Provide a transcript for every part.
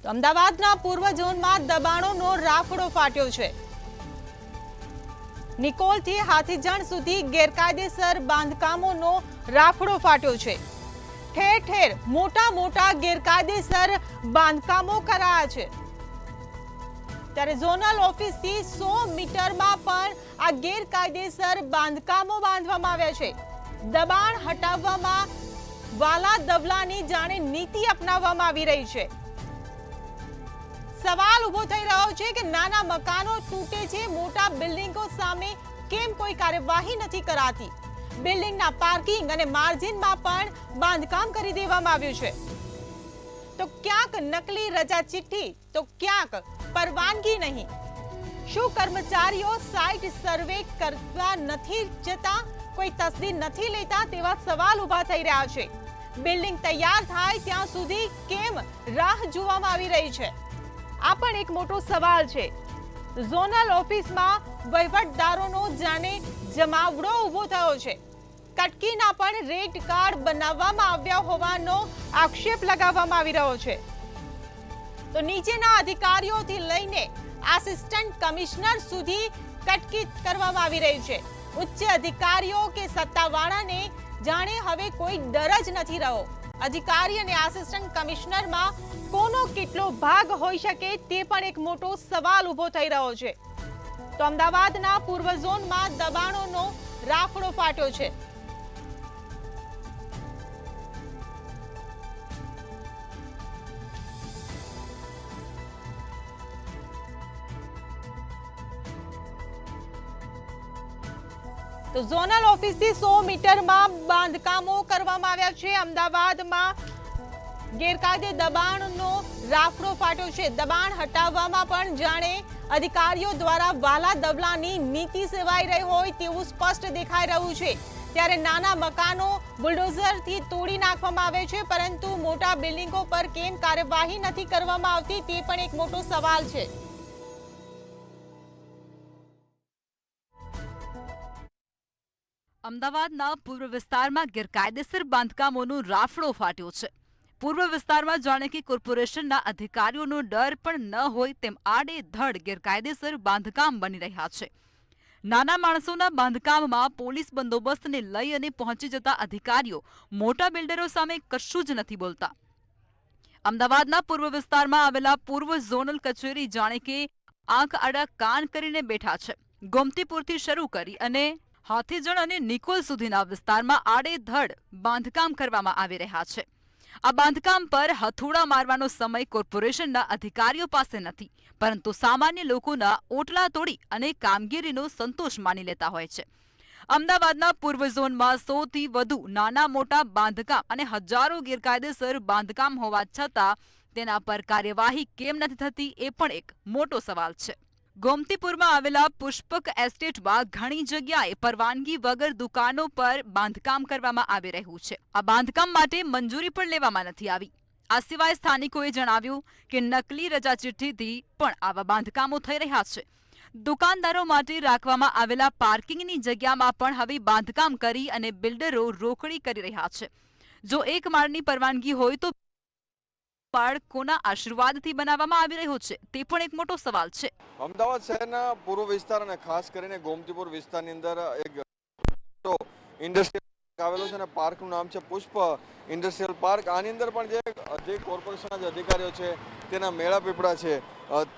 તો અમદાવાદના પૂર્વ ઝોનમાં દબાણોનો રાફડો ફાટ્યો છે। નિકોલથી હાથીજણ સુધી ગેરકાયદેસર બાંધકામોનો રાફડો ફાટ્યો છે। ઠેર ઠેર મોટા મોટા ગેરકાયદેસર બાંધકામો કરાયા છે। ત્યારે ઝોનલ ઓફિસથી 100 મીટરમાં પણ આ ગેરકાયદેસર બાંધકામો બાંધવામાં આવ્યા છે। દબાણ હટાવવામાં વાલા દવલાની જાણે નીતિ અપનાવવામાં આવી રહી છે। સવાલ ઉભો થઈ રહ્યો છે કે નાના મકાનો તૂટે છે, મોટા બિલ્ડિંગો સામે કેમ કોઈ કાર્યવાહી નથી કરાતી। બિલ્ડિંગના પાર્કિંગ અને માર્જિનમાં પણ બાંધકામ કરી દેવામાં આવ્યું છે। તો ક્યાંક નકલી રજા ચિઠ્ઠી તો ક્યાંક પરવાનગી નહીં। શું કર્મચારીઓ સાઇટ સર્વે કરવા નથી જતા, કોઈ તસદીર નથી લેતા તેવા સવાલ ઉભા થઈ રહ્યા છે। બિલ્ડિંગ તૈયાર થાય ત્યાં સુધી કેમ રાહ જોવામાં આવી રહી છે, આ પણ એક મોટો સવાલ છે। ઝોનલ ઓફિસમાં વહીવટદારોનો જાણે જમાવડો ઉભો થયો છે। કટકીના પણ રેડ કાર્ડ બનાવવામાં આવ્યા હોવાનો આક્ષેપ લગાવવામાં આવી રહ્યો છે। તો નીચેના અધિકારીઓથી લઈને આસિસ્ટન્ટ કમિશનર સુધી કટકી કરવામાં આવી રહી છે। ઉચ્ચ અધિકારીઓ કે સત્તાવાળાને જાણે હવે કોઈ ડર જ નથી રહ્યો। અધિકારી અને આસિસ્ટન્ટ કમિશનરમાં કોનો કેટલો ભાગ હોઈ શકે તે પણ એક મોટો સવાલ ઉભો થઈ રહ્યો છે। તો અમદાવાદના પૂર્વ ઝોનમાં દબાણોનો રાફડો ફાટ્યો છે। તો ઝોનલ ઓફિસથી 100 મીટરમાં બાંધકામો કરવામાં આવ્યા છે। અમદાવાદમાં ગેરકાયદે દબાણનો રાફડો ફાટ્યો છે। દબાણ હટાવવામાં પણ જાણે અધિકારીઓ દ્વારા વાલા દવલાની નીતિ સેવાઈ રહી હોય તેવું સ્પષ્ટ દેખાઈ રહ્યું છે। ત્યારે નાના મકાનો બુલડોઝરથી તોડી નાખવામાં આવે છે, પરંતુ મોટા બિલ્ડિંગો પર કેમ કાર્યવાહી નથી કરવામાં આવતી તે પણ એક મોટો સવાલ છે। અમદાવાદના પૂર્વ વિસ્તારમાં ગેરકાયદેસર બાંધકામોનો રાફડો ફાટ્યો છે। પૂર્વ વિસ્તારમાં જાણે કે કોર્પોરેશનના અધિકારીઓનો ડર પણ ન હોય તેમ આડેધડ ગેરકાયદેસર બાંધકામ બની રહ્યા છે। નાના માણસોના બાંધકામમાં પોલીસ બંદોબસ્તને લઈ અને પહોંચી જતા અધિકારીઓ મોટા બિલ્ડરો સામે કશું જ નથી બોલતા। અમદાવાદના પૂર્વ વિસ્તારમાં આવેલા પૂર્વ ઝોનલ કચેરી જાણે કે આંખ આડા કાન કરીને બેઠા છે। ગોમતીપુરથી શરૂ કરી અને હાથીજણ અને નિકોલ સુધીના વિસ્તારમાં આડેધડ બાંધકામ કરવામાં આવી રહ્યા છે। આ બાંધકામ પર હથોડા મારવાનો સમય કોર્પોરેશનના અધિકારીઓ પાસે નથી, પરંતુ સામાન્ય લોકોના ઓટલા તોડી અને કામગીરીનો સંતોષ માની લેતા હોય છે। અમદાવાદના પૂર્વ ઝોનમાં 100થી વધુ નાના મોટા બાંધકામ અને હજારો ગેરકાયદેસર બાંધકામ હોવા છતાં તેના પર કાર્યવાહી કેમ નથી થતી એ પણ એક મોટો સવાલ છે। ગોમતીપુરમાં આવેલા પુષ્પક એસ્ટેટમાં ઘણી જગ્યાએ પરવાનગી વગર દુકાનો પર બાંધકામ કરવામાં આવી રહ્યું છે। આ બાંધકામ માટે મંજૂરી પણ લેવામાં નથી આવી। આ સિવાય સ્થાનિકોએ જણાવ્યું કે નકલી રજા ચિઠ્ઠીથી પણ આવા બાંધકામો થઈ રહ્યા છે। દુકાનદારો માટે રાખવામાં આવેલા પાર્કિંગની જગ્યામાં પણ હવે બાંધકામ કરી અને બિલ્ડરો રોકડી કરી રહ્યા છે। જો એક માળની પરવાનગી હોય તો કોના આશીર્વાદથી બનાવવામાં આવી રહ્યો છે તે પણ એક મોટો સવાલ છે। અમદાવાદ શહેરના પૂર્વ વિસ્તાર અને ખાસ કરીને ગોમતીપુર વિસ્તારની અંદર એક ઇન્ડસ્ટ્રીયલ પાર્ક આવેલો છે અને પાર્કનું નામ છે પુષ્પ ઇન્ડસ્ટ્રીયલ પાર્ક। આની અંદર પણ જે કોર્પોરેશનના જે અધિકારીઓ છે તેના મેળા પીપળા છે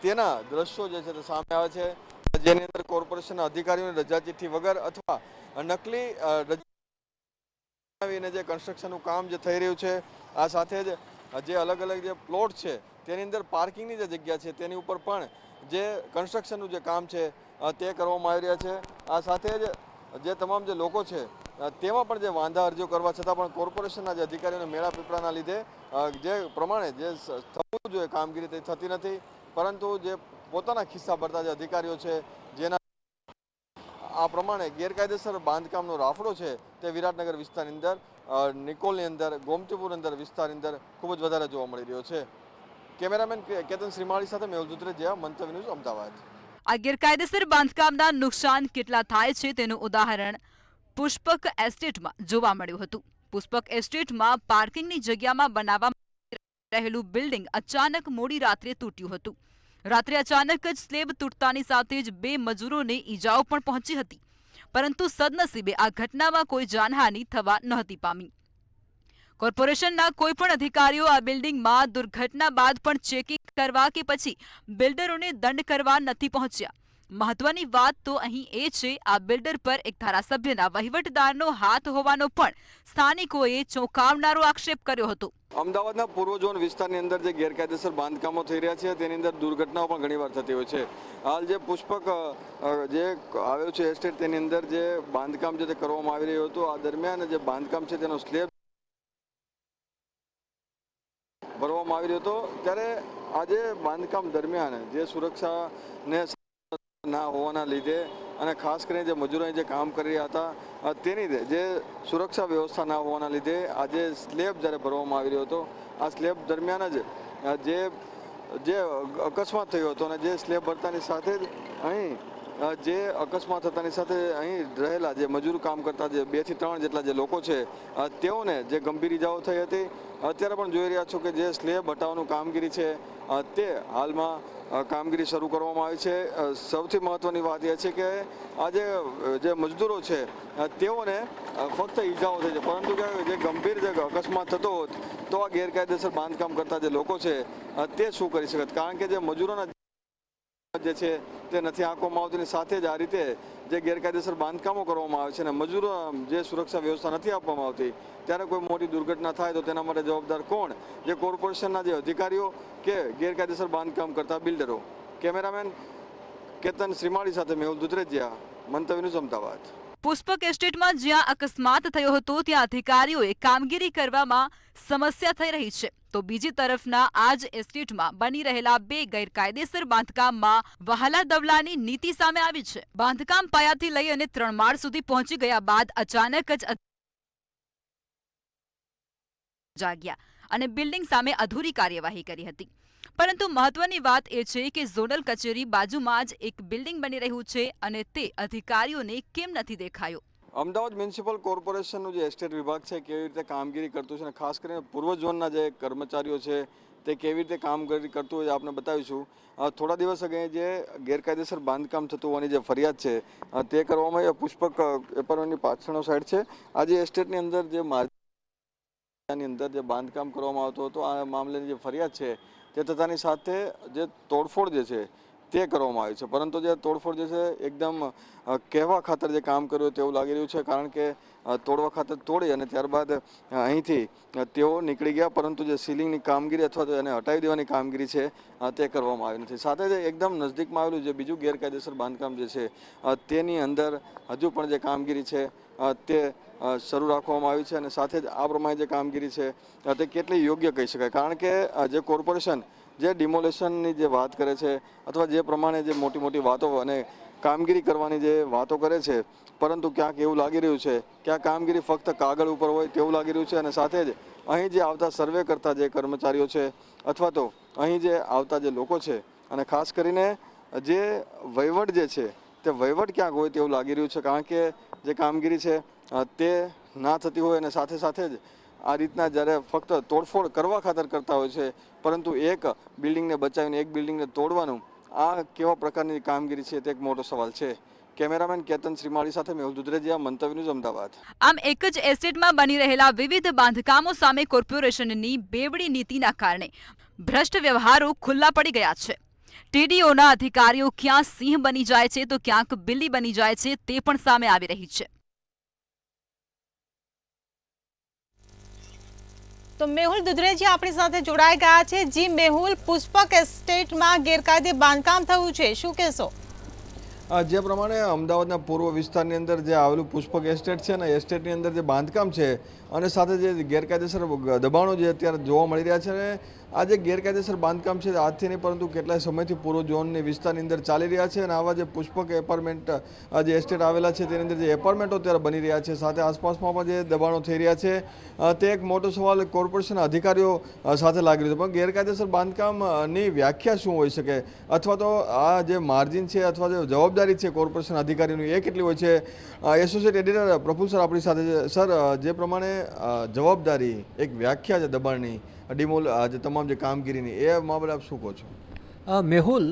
તેના દ્રશ્યો જે છે તે સામે આવે છે, જેની અંદર કોર્પોરેશનના અધિકારીઓની રજા ચિઠ્ઠી વગર અથવા નકલી રજા જે કન્સ્ટ્રક્શનનું કામ જે થઈ રહ્યું છે, આ સાથે જ જે અલગ અલગ જે પ્લોટ છે તેની અંદર પાર્કિંગની જે જગ્યા છે તેની ઉપર પણ જે કન્સ્ટ્રક્શનનું જે કામ છે તે કરવામાં આવી રહ્યા છે। આ સાથે જ જે તમામ જે લોકો છે તેમાં પણ જે વાંધા અરજીઓ કરવા છતાં પણ કોર્પોરેશનના જે અધિકારીઓને મેળા પીપળાના લીધે જે પ્રમાણે જે થવું જોઈએ કામગીરી તે થતી નથી, પરંતુ જે પોતાના ખિસ્સા ભરતા જે અધિકારીઓ છે જેના આ પ્રમાણે ગેરકાયદેસર બાંધકામનો રાફડો છે તે વિરાટનગર વિસ્તારની અંદર, નિકોલની અંદર, ગોમતીપુર અંદર વિસ્તારની અંદર ખૂબ જ વધારે જોવા મળી રહ્યો છે। કેમેરામેન કેતન શ્રીમાળી સાથે મેહુલ દુધરેજિયા, મંતવ્ય ન્યૂઝ, અમદાવાદ। આ ગેરકાયદેસર બાંધકામના નુકસાન કેટલા થાય છે તેનું ઉદાહરણ પુષ્પક એસ્ટેટમાં જોવા મળ્યું હતું। પુષ્પક એસ્ટેટમાં પાર્કિંગની જગ્યામાં બનાવવામાં રહેલું બિલ્ડિંગ અચાનક મોડી રાત્રે તૂટ્યું હતું. રાત્રે અચાનક જ સ્લેબ તૂટતાની સાથે જ 2 મજૂરોને ઈજાઓ પણ પહોંચી હતી, પરંતુ સદનસીબે આ ઘટનામાં કોઈ જાનહાનિ થવા નહોતી પામી. કોર્પોરેશનના કોઈ પણ અધિકારીઓ આ બિલ્ડિંગમાં દુર્ઘટના બાદ પણ ચેકિંગ કરવા કે પછી બિલ્ડરોને દંડ કરવા નથી પહોંચ્યા. મહત્વની વાત તો અહીં એ છે, આ બિલ્ડર પર એક ધારાસભ્યના વહીવટદારનો હાથ હોવાનો પણ સ્થાનિકોએ ચોંકાવનારો આક્ષેપ કર્યો હતો. અમદાવાદના પૂર્વ ઝોન વિસ્તારની અંદર જે ગેરકાયદેસર બાંધકામો થઈ રહ્યા છે તેની અંદર દુર્ઘટનાઓ પણ ઘણીવાર થતી હોય છે. હાલ જે પુષ્પક જે આવેલું છે એસ્ટેટ, તેની અંદર જે બાંધકામ છે તે કરવામાં આવી રહ્યું હતું. આ દરમિયાન જે બાંધકામ છે તેનો સ્લેબ ભરવામાં આવી રહ્યો હતો, ત્યારે આજે બાંધકામ દરમિયાન જે સુરક્ષાને ના હોવાના લીધે અને ખાસ કરીને જે મજૂરો જે કામ કરી રહ્યા હતા તેની જે સુરક્ષા વ્યવસ્થા ના હોવાના લીધે આજે સ્લેબ જ્યારે ભરવામાં આવી રહ્યો હતો, આ સ્લેબ દરમિયાન જ જે અકસ્માત થયો હતો અને જે સ્લેબ ભરતાની સાથે જ અહીં જે અકસ્માત થતાની સાથે અહીં રહેલા જે મજૂર કામ કરતા જે 2 થી 3 જેટલા જે લોકો છે તેઓને જે ગંભીર ઇજાઓ થઈ હતી. અત્યારે પણ જોઈ રહ્યા છો કે જે સ્લેબ હટાવવાનું કામગીરી છે તે હાલમાં કામગીરી શરૂ કરવામાં આવી છે. સૌથી મહત્વની વાત એ છે કે આજે જે મજદૂરો છે તેઓને ફક્ત ઈજાઓ થઈ છે, પરંતુ જે ગંભીર જે અકસ્માત થતો હોત તો આ ગેરકાયદેસર બાંધકામ કરતા જે લોકો છે તે શું કરી શકત, કારણ કે જે મજૂરોના જે છે તે નથી આંકવામાં આવતી. સાથે જ આ રીતે જે ગેરકાયદેસર બાંધકામો કરવામાં આવે છે અને મજૂરો જે સુરક્ષા વ્યવસ્થા નથી આપવામાં આવતી, ત્યારે કોઈ મોટી દુર્ઘટના થાય તો તેના માટે જવાબદાર કોણ? જે કોર્પોરેશનના જે અધિકારીઓ કે ગેરકાયદેસર બાંધકામ કરતા બિલ્ડરો. કેમેરામેન કેતન શ્રીમાળી સાથે મેહુલ દુધરેજિયા, મંતવ્ય ન્યૂઝ, અમદાવાદ. પુષ્પક એસ્ટેટમાં જ્યાં અકસ્માત થયો હતો ત્યાં અધિકારીઓએ કામગીરી કરવામાં સમસ્યા થઈ રહી છે, તો બીજી તરફના આ જ એસ્ટેટમાં બની રહેલા 2 ગેરકાયદેસર બાંધકામમાં વહાલા દવલાની નીતિ સામે આવી છે. બાંધકામ પાયાથી લઈ અને 3 માળ સુધી પહોંચી ગયા બાદ અચાનક જ જાગ્યા અને બિલ્ડિંગ સામે અધૂરી કાર્યવાહી કરી હતી. પરંતુ મહત્વની વાત એ છે કે ઝોનલ કચેરી બાજુમાં જ એક બિલ્ડિંગ બની રહ્યું છે અને તે અધિકારીઓને કેમ નથી દેખાયો? અમદાવાદ મ્યુનિસિપલ કોર્પોરેશનનું જે એસ્ટેટ વિભાગ છે કેવી રીતે કામગીરી કરતું છે અને ખાસ કરીને પૂર્વ ઝોનના જે કર્મચારીઓ છે તે કેવી રીતે કામગીરી કરતું હોય આપણે બતાવીશું. થોડા દિવસ અગાઉ જે ગેરકાયદેસર બાંધકામ થતું હોવાની જે ફરિયાદ છે તે કરવામાં આવી. પુષ્પક એપાર્ટમેન્ટની પાછળનો સાઈડ છે. આજે એસ્ટેટની અંદર જે માર્જિનની અંદર જે બાંધકામ કરવામાં આવતું હતું, આ મામલેની જે ફરિયાદ છે તે થતાની સાથે જે તોડફોડ જે છે તે કરવામાં આવી છે, પરંતુ જે તોડફોડ જે છે એકદમ કહેવા ખાતર જે કામ કર્યું તેવું લાગી રહ્યું છે, કારણ કે તોડવા ખાતર તોડી અને ત્યારબાદ અહીંથી તેઓ નીકળી ગયા, પરંતુ જે સીલિંગની કામગીરી અથવા તો એને હટાવી દેવાની કામગીરી છે તે કરવામાં આવી નથી. સાથે જ એકદમ નજદીકમાં આવેલું જે બીજું ગેરકાયદેસર બાંધકામ જે છે તેની અંદર હજુ પણ જે કામગીરી છે તે શરૂ રાખવામાં આવી છે અને સાથે જ આ પ્રમાણે જે કામગીરી છે તે કેટલી યોગ્ય કહી શકાય, કારણ કે જે કોર્પોરેશન જે ડિમોલેશનની જે વાત કરે છે અથવા જે પ્રમાણે જે મોટી મોટી વાતો અને કામગીરી કરવાની જે વાતો કરે છે, પરંતુ ક્યાંક એવું લાગી રહ્યું છે કે આ કામગીરી ફક્ત કાગળ ઉપર હોય તેવું લાગી રહ્યું છે. અને સાથે જ અહીં જે આવતા સર્વે કરતા જે કર્મચારીઓ છે અથવા તો અહીં જે આવતા જે લોકો છે અને ખાસ કરીને જે વહીવટ જે છે તે વહીવટ ક્યાંક હોય તેવું લાગી રહ્યું છે, કારણ કે જે કામગીરી છે તે ના થતી હોય અને સાથે સાથે જ આ રીતના જ્યારે ફક્ત તોડફોડ કરવા ખાતર કરતા હોય છે, પરંતુ એક બિલ્ડિંગને બચાવીને એક બિલ્ડિંગને તોડવાનું આ કેવા પ્રકારની કામગીરી છે તે એક મોટો સવાલ છે. કેમેરામેન કેતન શ્રીમાળી સાથે મેહુલ દુધરેજિયા, મંતવ્ય ન્યૂઝ, અમદાવાદ. આમ એક જ એસ્ટેટમાં બની રહેલા વિવિધ બાંધકામો સામે કોર્પોરેશનની બેવડી નીતિના કારણે ભ્રષ્ટ વ્યવહારો ખુલ્લા પડી ગયા છે. ટીડીઓના અધિકારીઓ ક્યાં સિંહ બની જાય છે તો ક્યાંક બિલ્લી બની જાય છે તે પણ સામે આવી રહી છે. તો મેહુલ દુધરેજી આપણી સાથે જોડાઈ ગયા છે. જી મેહુલ, પુષ્પક એસ્ટેટમાં ગેરકાયદે બાંધકામ થયું છે, શું કહેશો? જે પ્રમાણે અમદાવાદના પૂર્વ વિસ્તારની અંદર જે આવેલું પુષ્પક એસ્ટેટ છે ને, એસ્ટેટની અંદર જે બાંધકામ છે અને સાથે જે ગેરકાયદેસર દબાણો જે અત્યારે જોવા મળી રહ્યા છે ને, આ જે ગેરકાયદેસર બાંધકામ છે આજથી નહીં પરંતુ કેટલાય સમયથી પૂર્વ ઝોનની વિસ્તારની અંદર ચાલી રહ્યા છે. અને આવા જે પુષ્પક એપાર્ટમેન્ટ જે એસ્ટેટ આવેલા છે તેની અંદર જે એપાર્ટમેન્ટો અત્યારે બની રહ્યા છે, સાથે આસપાસમાં પણ જે દબાણો થઈ રહ્યા છે, તે એક મોટો સવાલ કોર્પોરેશનના અધિકારીઓ સાથે લાગી રહ્યો છે. પણ ગેરકાયદેસર બાંધકામની વ્યાખ્યા શું હોઈ શકે, અથવા તો આ જે માર્જિન છે અથવા જે જવાબદારી છે કોર્પોરેશન અધિકારીની એ કેટલી હોય છે? એસોસિએટ એડિટર પ્રફુલ સર આપણી સાથે છે. સર, જે પ્રમાણે જવાબદારી એક વ્યાખ્યા છે દબાણની, જે તમામ જે કામગીરીની એ બાબતે આપ શું કહો છો? મેહુલ,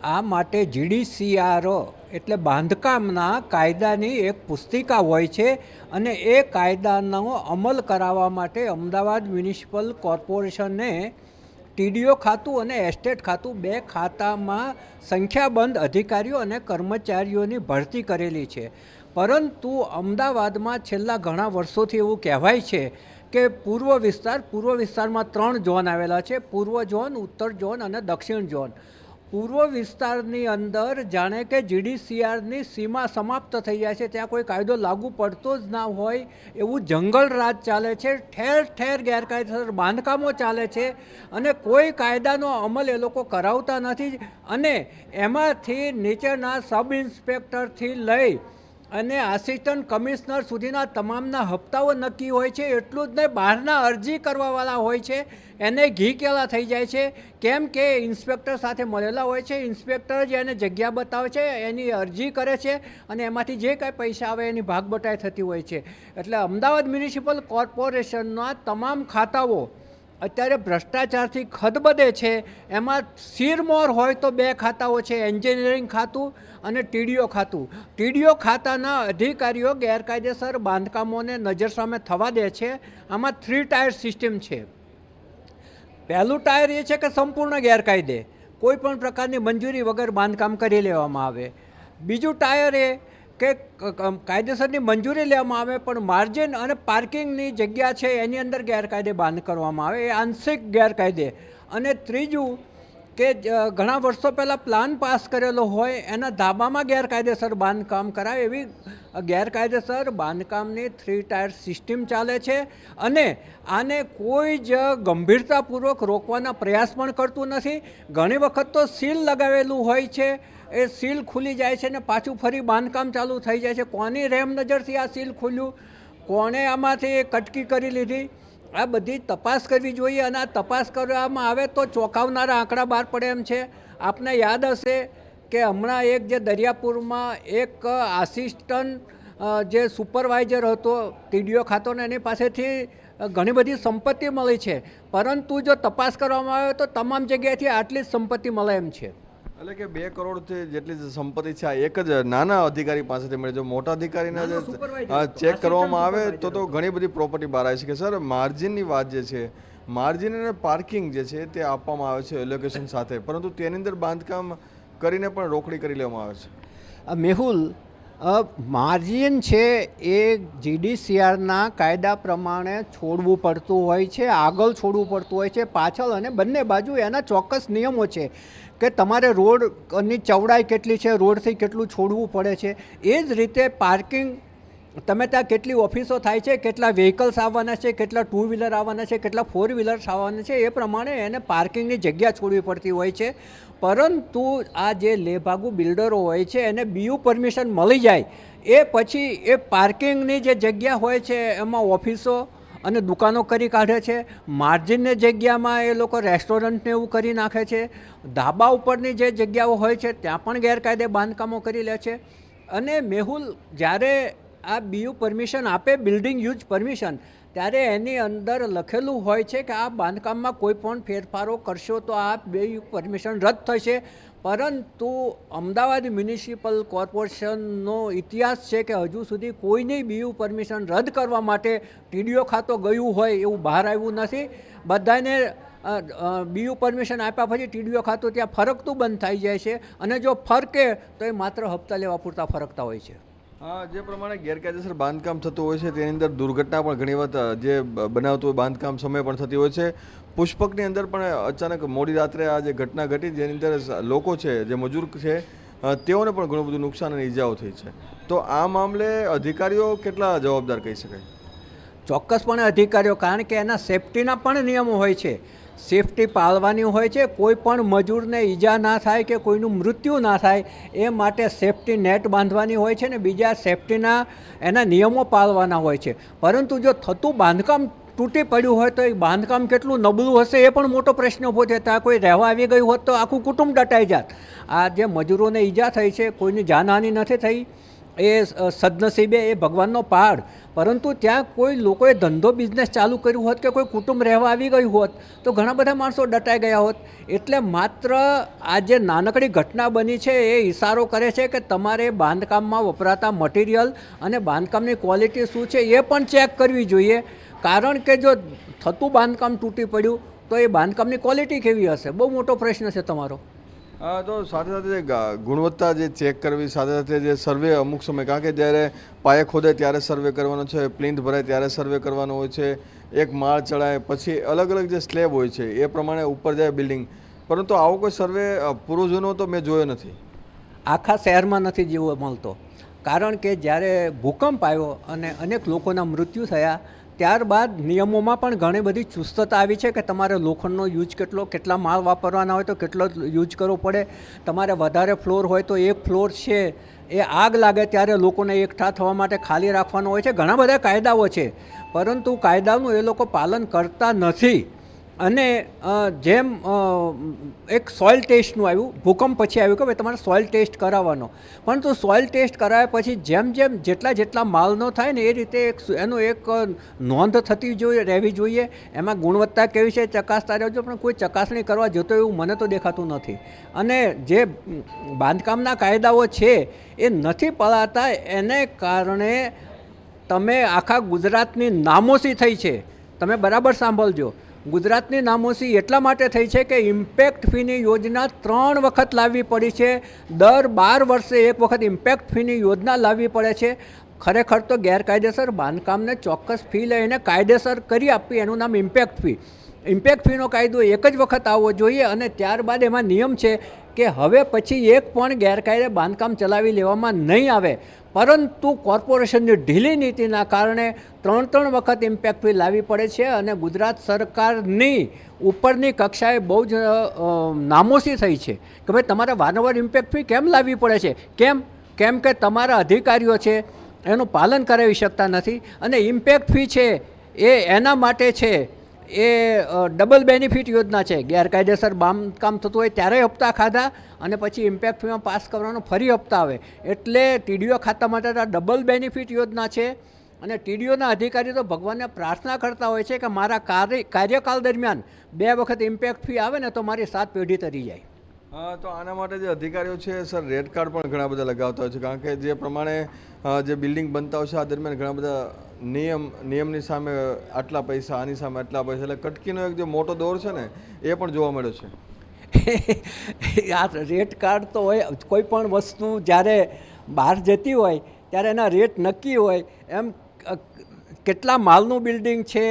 આ માટે GDCR એટલે બાંધકામના કાયદાની એક પુસ્તિકા હોય છે અને એ કાયદાનો અમલ કરાવવા માટે અમદાવાદ મ્યુનિસિપલ કોર્પોરેશને TDO ખાતું અને એસ્ટેટ ખાતું 2 ખાતામાં સંખ્યાબંધ અધિકારીઓ અને કર્મચારીઓની ભરતી કરેલી છે. પરંતુ અમદાવાદમાં છેલ્લા ઘણા વર્ષોથી એવું કહેવાય છે કે પૂર્વ વિસ્તારમાં 3 ઝોન આવેલા છે: પૂર્વ ઝોન, ઉત્તર ઝોન અને દક્ષિણ ઝોન. પૂર્વ વિસ્તારની અંદર જાણે કે GDCRની સીમા સમાપ્ત થઈ જાય છે, ત્યાં કોઈ કાયદો લાગુ પડતો જ ના હોય એવું જંગલ રાજ ચાલે છે. ઠેર ઠેર ગેરકાયદેસર બાંધકામો ચાલે છે અને કોઈ કાયદાનો અમલ એ લોકો કરાવતા નથી. અને એમાંથી નીચેના સબ ઇન્સ્પેક્ટરથી લઈ અને આસિસ્ટન્ટ કમિશનર સુધીના તમામના હપ્તાઓ નક્કી હોય છે. એટલું જ નહીં, બહારના અરજી કરવાવાળા હોય છે એને ઘી કેળા થઈ જાય છે, કેમ કે ઇન્સ્પેક્ટર સાથે મળેલા હોય છે. ઇન્સ્પેક્ટર જે એને જગ્યા બતાવે છે એની અરજી કરે છે અને એમાંથી જે કાંઈ પૈસા આવે એની ભાગબટાઈ થતી હોય છે. એટલે અમદાવાદ મ્યુનિસિપલ કોર્પોરેશનના તમામ ખાતાઓ અત્યારે ભ્રષ્ટાચારથી ખદબદે છે. એમાં સિરમોર હોય તો 2 ખાતાઓ છે: એન્જિનિયરિંગ ખાતું અને TDO ખાતું. TDO ખાતાના અધિકારીઓ ગેરકાયદેસર બાંધકામોને નજર સામે થવા દે છે. આમાં 3 ટાયર સિસ્ટમ છે. પહેલું ટાયર એ છે કે સંપૂર્ણ ગેરકાયદે, કોઈ પણ પ્રકારની મંજૂરી વગર બાંધકામ કરી લેવામાં આવે. બીજું ટાયર એ કે કાયદેસરની મંજૂરી લેવામાં આવે પણ માર્જિન અને પાર્કિંગની જગ્યા છે એની અંદર ગેરકાયદે બાંધ કરવામાં આવે, એ આંશિક ગેરકાયદે. અને ત્રીજું કે ઘણા વર્ષો પહેલાં પ્લાન પાસ કરેલો હોય એના ધાબામાં ગેરકાયદેસર બાંધકામ કરાય, એવી ગેરકાયદેસર બાંધકામની 3 ટાયર સિસ્ટમ ચાલે છે. અને આને કોઈ જ ગંભીરતાપૂર્વક રોકવાના પ્રયાસ પણ કરતું નથી. ઘણી વખત તો સીલ લગાવેલું હોય છે, એ સીલ ખુલી જાય છે ને પાછું ફરી બાંધકામ ચાલુ થઈ જાય છે. કોની રેમ નજરથી આ સીલ ખુલ્યું, કોણે આમાંથી કટકી કરી લીધી, આ બધી તપાસ કરવી જોઈએ. અને આ તપાસ કરવામાં આવે તો ચોંકાવનારા આંકડા બહાર પડે એમ છે. આપને યાદ હશે કે હમણાં એક જે દરિયાપુરમાં એક આસિસ્ટન્ટ જે સુપરવાઇઝર હતો TDO ખાતોને, એની પાસેથી ઘણી બધી સંપત્તિ મળી છે, પરંતુ જો તપાસ કરવામાં આવે તો તમામ જગ્યાએથી આટલી જ સંપત્તિ મળે એમ છે. એટલે કે 2 કરોડથી જેટલી સંપત્તિ છે આ એક જ નાના અધિકારી પાસેથી મળે. જો મોટા અધિકારીના ચેક કરવામાં આવે તો ઘણી બધી પ્રોપર્ટી બહાર આવી શકે. સર, માર્જિનની વાત જે છે, માર્જિન અને પાર્કિંગ જે છે તે આપવામાં આવે છે એલોકેશન સાથે, પરંતુ તેની અંદર બાંધકામ કરીને પણ રોકડી કરી લેવામાં આવે છે. મેહુલ, માર્જિન છે એ GDCRના કાયદા પ્રમાણે છોડવું પડતું હોય છે, આગળ છોડવું પડતું હોય છે, પાછળ અને બંને બાજુ એના ચોક્કસ નિયમો છે કે તમારે રોડની ચૌડાઈ કેટલી છે, રોડથી કેટલું છોડવું પડે છે. એ જ રીતે પાર્કિંગ, તમે ત્યાં કેટલી ઓફિસો થાય છે, કેટલા વ્હીકલ્સ આવવાના છે, કેટલા 2 વ્હીલર આવવાના છે, કેટલા 4 વ્હીલર્સ આવવાના છે, એ પ્રમાણે એને પાર્કિંગની જગ્યા છોડવી પડતી હોય છે. પરંતુ આ જે લેભાગુ બિલ્ડરો હોય છે એને BU પરમિશન મળી જાય એ પછી એ પાર્કિંગની જે જગ્યા હોય છે એમાં ઓફિસો અને દુકાનો કરી કાઢે છે. માર્જિનની જગ્યામાં એ લોકો રેસ્ટોરન્ટને એવું કરી નાખે છે. ધાબા ઉપરની જે જગ્યાઓ હોય છે ત્યાં પણ ગેરકાયદે બાંધકામો કરી લે છે. અને મેહુલ, જ્યારે આ BU પરમિશન આપે, બિલ્ડિંગ યુઝ પરમિશન, ત્યારે એની અંદર લખેલું હોય છે કે આ બાંધકામમાં કોઈ પણ ફેરફારો કરશો તો આ BU પરમિશન રદ થશે. પરંતુ અમદાવાદ મ્યુનિસિપલ કોર્પોરેશનનો ઇતિહાસ છે કે હજુ સુધી કોઈની BU પરમિશન રદ કરવા માટે TDO ખાતો ગયું હોય એવું બહાર આવ્યું નથી. બધાને BU પરમિશન આપ્યા પછી TDO ખાતું ત્યાં ફરકતું બંધ થઈ જાય છે, અને જો ફરકે તો એ માત્ર હપ્તા લેવા પૂરતા ફરકતા હોય છે. જે પ્રમાણે ગેરકાયદેસર બાંધકામ થતું હોય છે તેની અંદર દુર્ઘટના પણ ઘણી વખત જે બનાવતું હોય બાંધકામ સમય પણ થતી હોય છે. પુષ્પકની અંદર પણ અચાનક મોડી રાત્રે આ જે ઘટના ઘટી જેની અંદર લોકો છે, જે મજૂર છે, તેઓને પણ ઘણું બધું નુકસાન અને ઈજાઓ થઈ છે. તો આ મામલે અધિકારીઓ કેટલા જવાબદાર કહી શકાય? ચોક્કસપણે અધિકારીઓ, કારણ કે એના સેફટીના પણ નિયમો હોય છે. સેફટી પાળવાની હોય છે. કોઈ પણ મજૂરને ઈજા ના થાય કે કોઈનું મૃત્યુ ના થાય એ માટે સેફટી નેટ બાંધવાની હોય છે ને બીજા સેફટીના એના નિયમો પાળવાના હોય છે. પરંતુ જો થતું બાંધકામ તૂટી પડ્યું હોય તો એ બાંધકામ કેટલું નબળું હશે એ પણ મોટો પ્રશ્ન ઊભો થાય. ત્યાં કોઈ રહેવા આવી ગયું હોત તો આખું કુટુંબ દટાઈ જાત. આ જે મજૂરોને ઈજા થઈ છે, કોઈની જાનહાનિ નથી થઈ, એ સદનસીબે એ ભગવાનનો પહાડ, પરંતુ ત્યાં કોઈ લોકોએ ધંધો બિઝનેસ ચાલુ કર્યું હોત કે કોઈ કુટુંબ રહેવા આવી ગયું હોત તો ઘણા બધા માણસો દટાઈ ગયા હોત. એટલે માત્ર આ જે નાનકડી ઘટના બની છે એ ઇશારો કરે છે કે તમારે બાંધકામમાં વપરાતા મટીરિયલ અને બાંધકામની ક્વોલિટી શું છે એ પણ ચેક કરવી જોઈએ. કારણ કે જો થતું બાંધકામ તૂટી પડ્યું તો એ બાંધકામની ક્વોલિટી કેવી હશે, બહુ મોટો પ્રશ્ન છે તમારો. તો સાથે સાથે જે ગુણવત્તા જે ચેક કરવી, સાથે સાથે જે સર્વે અમુક સમય, કારણ કે જ્યારે પાયે ખોદે ત્યારે સર્વે કરવાનો છે, પ્લિન્થ ભરાય ત્યારે સર્વે કરવાનો હોય છે, એક માળ ચડાય પછી અલગ અલગ જે સ્લેબ હોય છે એ પ્રમાણે ઉપર જાય બિલ્ડિંગ, પરંતુ આવો કોઈ સર્વે પૂર્વજોનો તો મેં જોયો નથી. આખા શહેરમાં નથી જેવો મળતો. કારણ કે જ્યારે ભૂકંપ આવ્યો અને અનેક લોકોના મૃત્યુ થયા ત્યારબાદ નિયમોમાં પણ ઘણી બધી ચુસ્તતા આવી છે કે તમારે લોખંડનો યુઝ કેટલા માળ વાપરવાના હોય તો કેટલો યુઝ કરવો પડે. તમારે વધારે ફ્લોર હોય તો એક ફ્લોર છે એ આગ લાગે ત્યારે લોકોને એકઠા થવા માટે ખાલી રાખવાનો હોય છે. ઘણા બધા કાયદાઓ છે, પરંતુ કાયદાનું એ લોકો પાલન કરતા નથી. અને જેમ એક સોઇલ ટેસ્ટનું આવ્યું, ભૂકંપ પછી આવ્યું કે ભાઈ તમારે સોઇલ ટેસ્ટ કરાવવાનો, પરંતુ સોઇલ ટેસ્ટ કરાવ્યા પછી જેમ જેટલા માલનો થાય ને એ રીતે એનું એક નોંધ થતી રહેવી જોઈએ. એમાં ગુણવત્તા કેવી છે ચકાસતા રહેજો, પણ કોઈ ચકાસણી કરવા જતો એવું મને તો દેખાતું નથી. અને જે બાંધકામના કાયદાઓ છે એ નથી પળાતા, એને કારણે તમે આખા ગુજરાતની નામોશી થઈ છે. તમે બરાબર સાંભળજો, ગુજરાતની નામોશી એટલા માટે થઈ છે કે ઇમ્પેક્ટ ફીની યોજના 3 વખત લાવવી પડી છે. દર 12 વર્ષે એક વખત ઇમ્પેક્ટ ફીની યોજના લાવવી પડે છે. ખરેખર તો ગેરકાયદેસર બાંધકામને ચોક્કસ ફી લઈને કાયદેસર કરી આપવી, એનું નામ ઇમ્પેક્ટ ફી. ઇમ્પેક્ટ ફીનો કાયદો એક જ વખત આવવો જોઈએ અને ત્યારબાદ એમાં નિયમ છે કે હવે પછી એક પણ ગેરકાયદે બાંધકામ ચલાવી લેવામાં નહીં આવે. પરંતુ કોર્પોરેશનની ઢીલી નીતિના કારણે 3 વખત ઇમ્પેક્ટ ફી લાવવી પડે છે અને ગુજરાત સરકારની ઉપરની કક્ષાએ બહુ જ નામોશી થઈ છે કે ભાઈ તમારે વારંવાર ઇમ્પેક્ટ ફી કેમ લાવવી પડે છે. કેમ કે તમારા અધિકારીઓ છે એનું પાલન કરાવી શકતા નથી. અને ઇમ્પેક્ટ ફી છે એ એના માટે છે, એ ડબલ બેનિફિટ યોજના છે. ગેરકાયદેસર બાંધકામ થતું હોય ત્યારે હપ્તા ખાધા અને પછી ઇમ્પેક્ટ ફીમાં પાસ કરવાનો ફરી હપ્તા આવે, એટલે ટીડીઓ ખાતા માટે આ ડબલ બેનિફિટ યોજના છે. અને ટીડીઓના અધિકારી તો ભગવાનને પ્રાર્થના કરતા હોય છે કે મારા કાર્યકાળ દરમિયાન 2 વખત ઇમ્પેક્ટ ફી આવે ને તો મારી 7 પેઢી તરી જાય. તો આના માટે જે અધિકારીઓ છે સર રેડ કાર્ડ પણ ઘણા બધા લગાવતા હોય છે, કારણ કે જે પ્રમાણે જે બિલ્ડિંગ બનતા હોય છે આ દરમિયાન ઘણા બધા નિયમની સામે આટલા પૈસા, આની સામે આટલા પૈસા, એટલે કટકીનો એક જે મોટો દોર છે ને એ પણ જોવા મળ્યો છે. આ રેટ કાર્ડ તો હોય, કોઈ પણ વસ્તુ જ્યારે બહાર જતી હોય ત્યારે એના રેટ નક્કી હોય. એમ કેટલા માલનું બિલ્ડિંગ છે,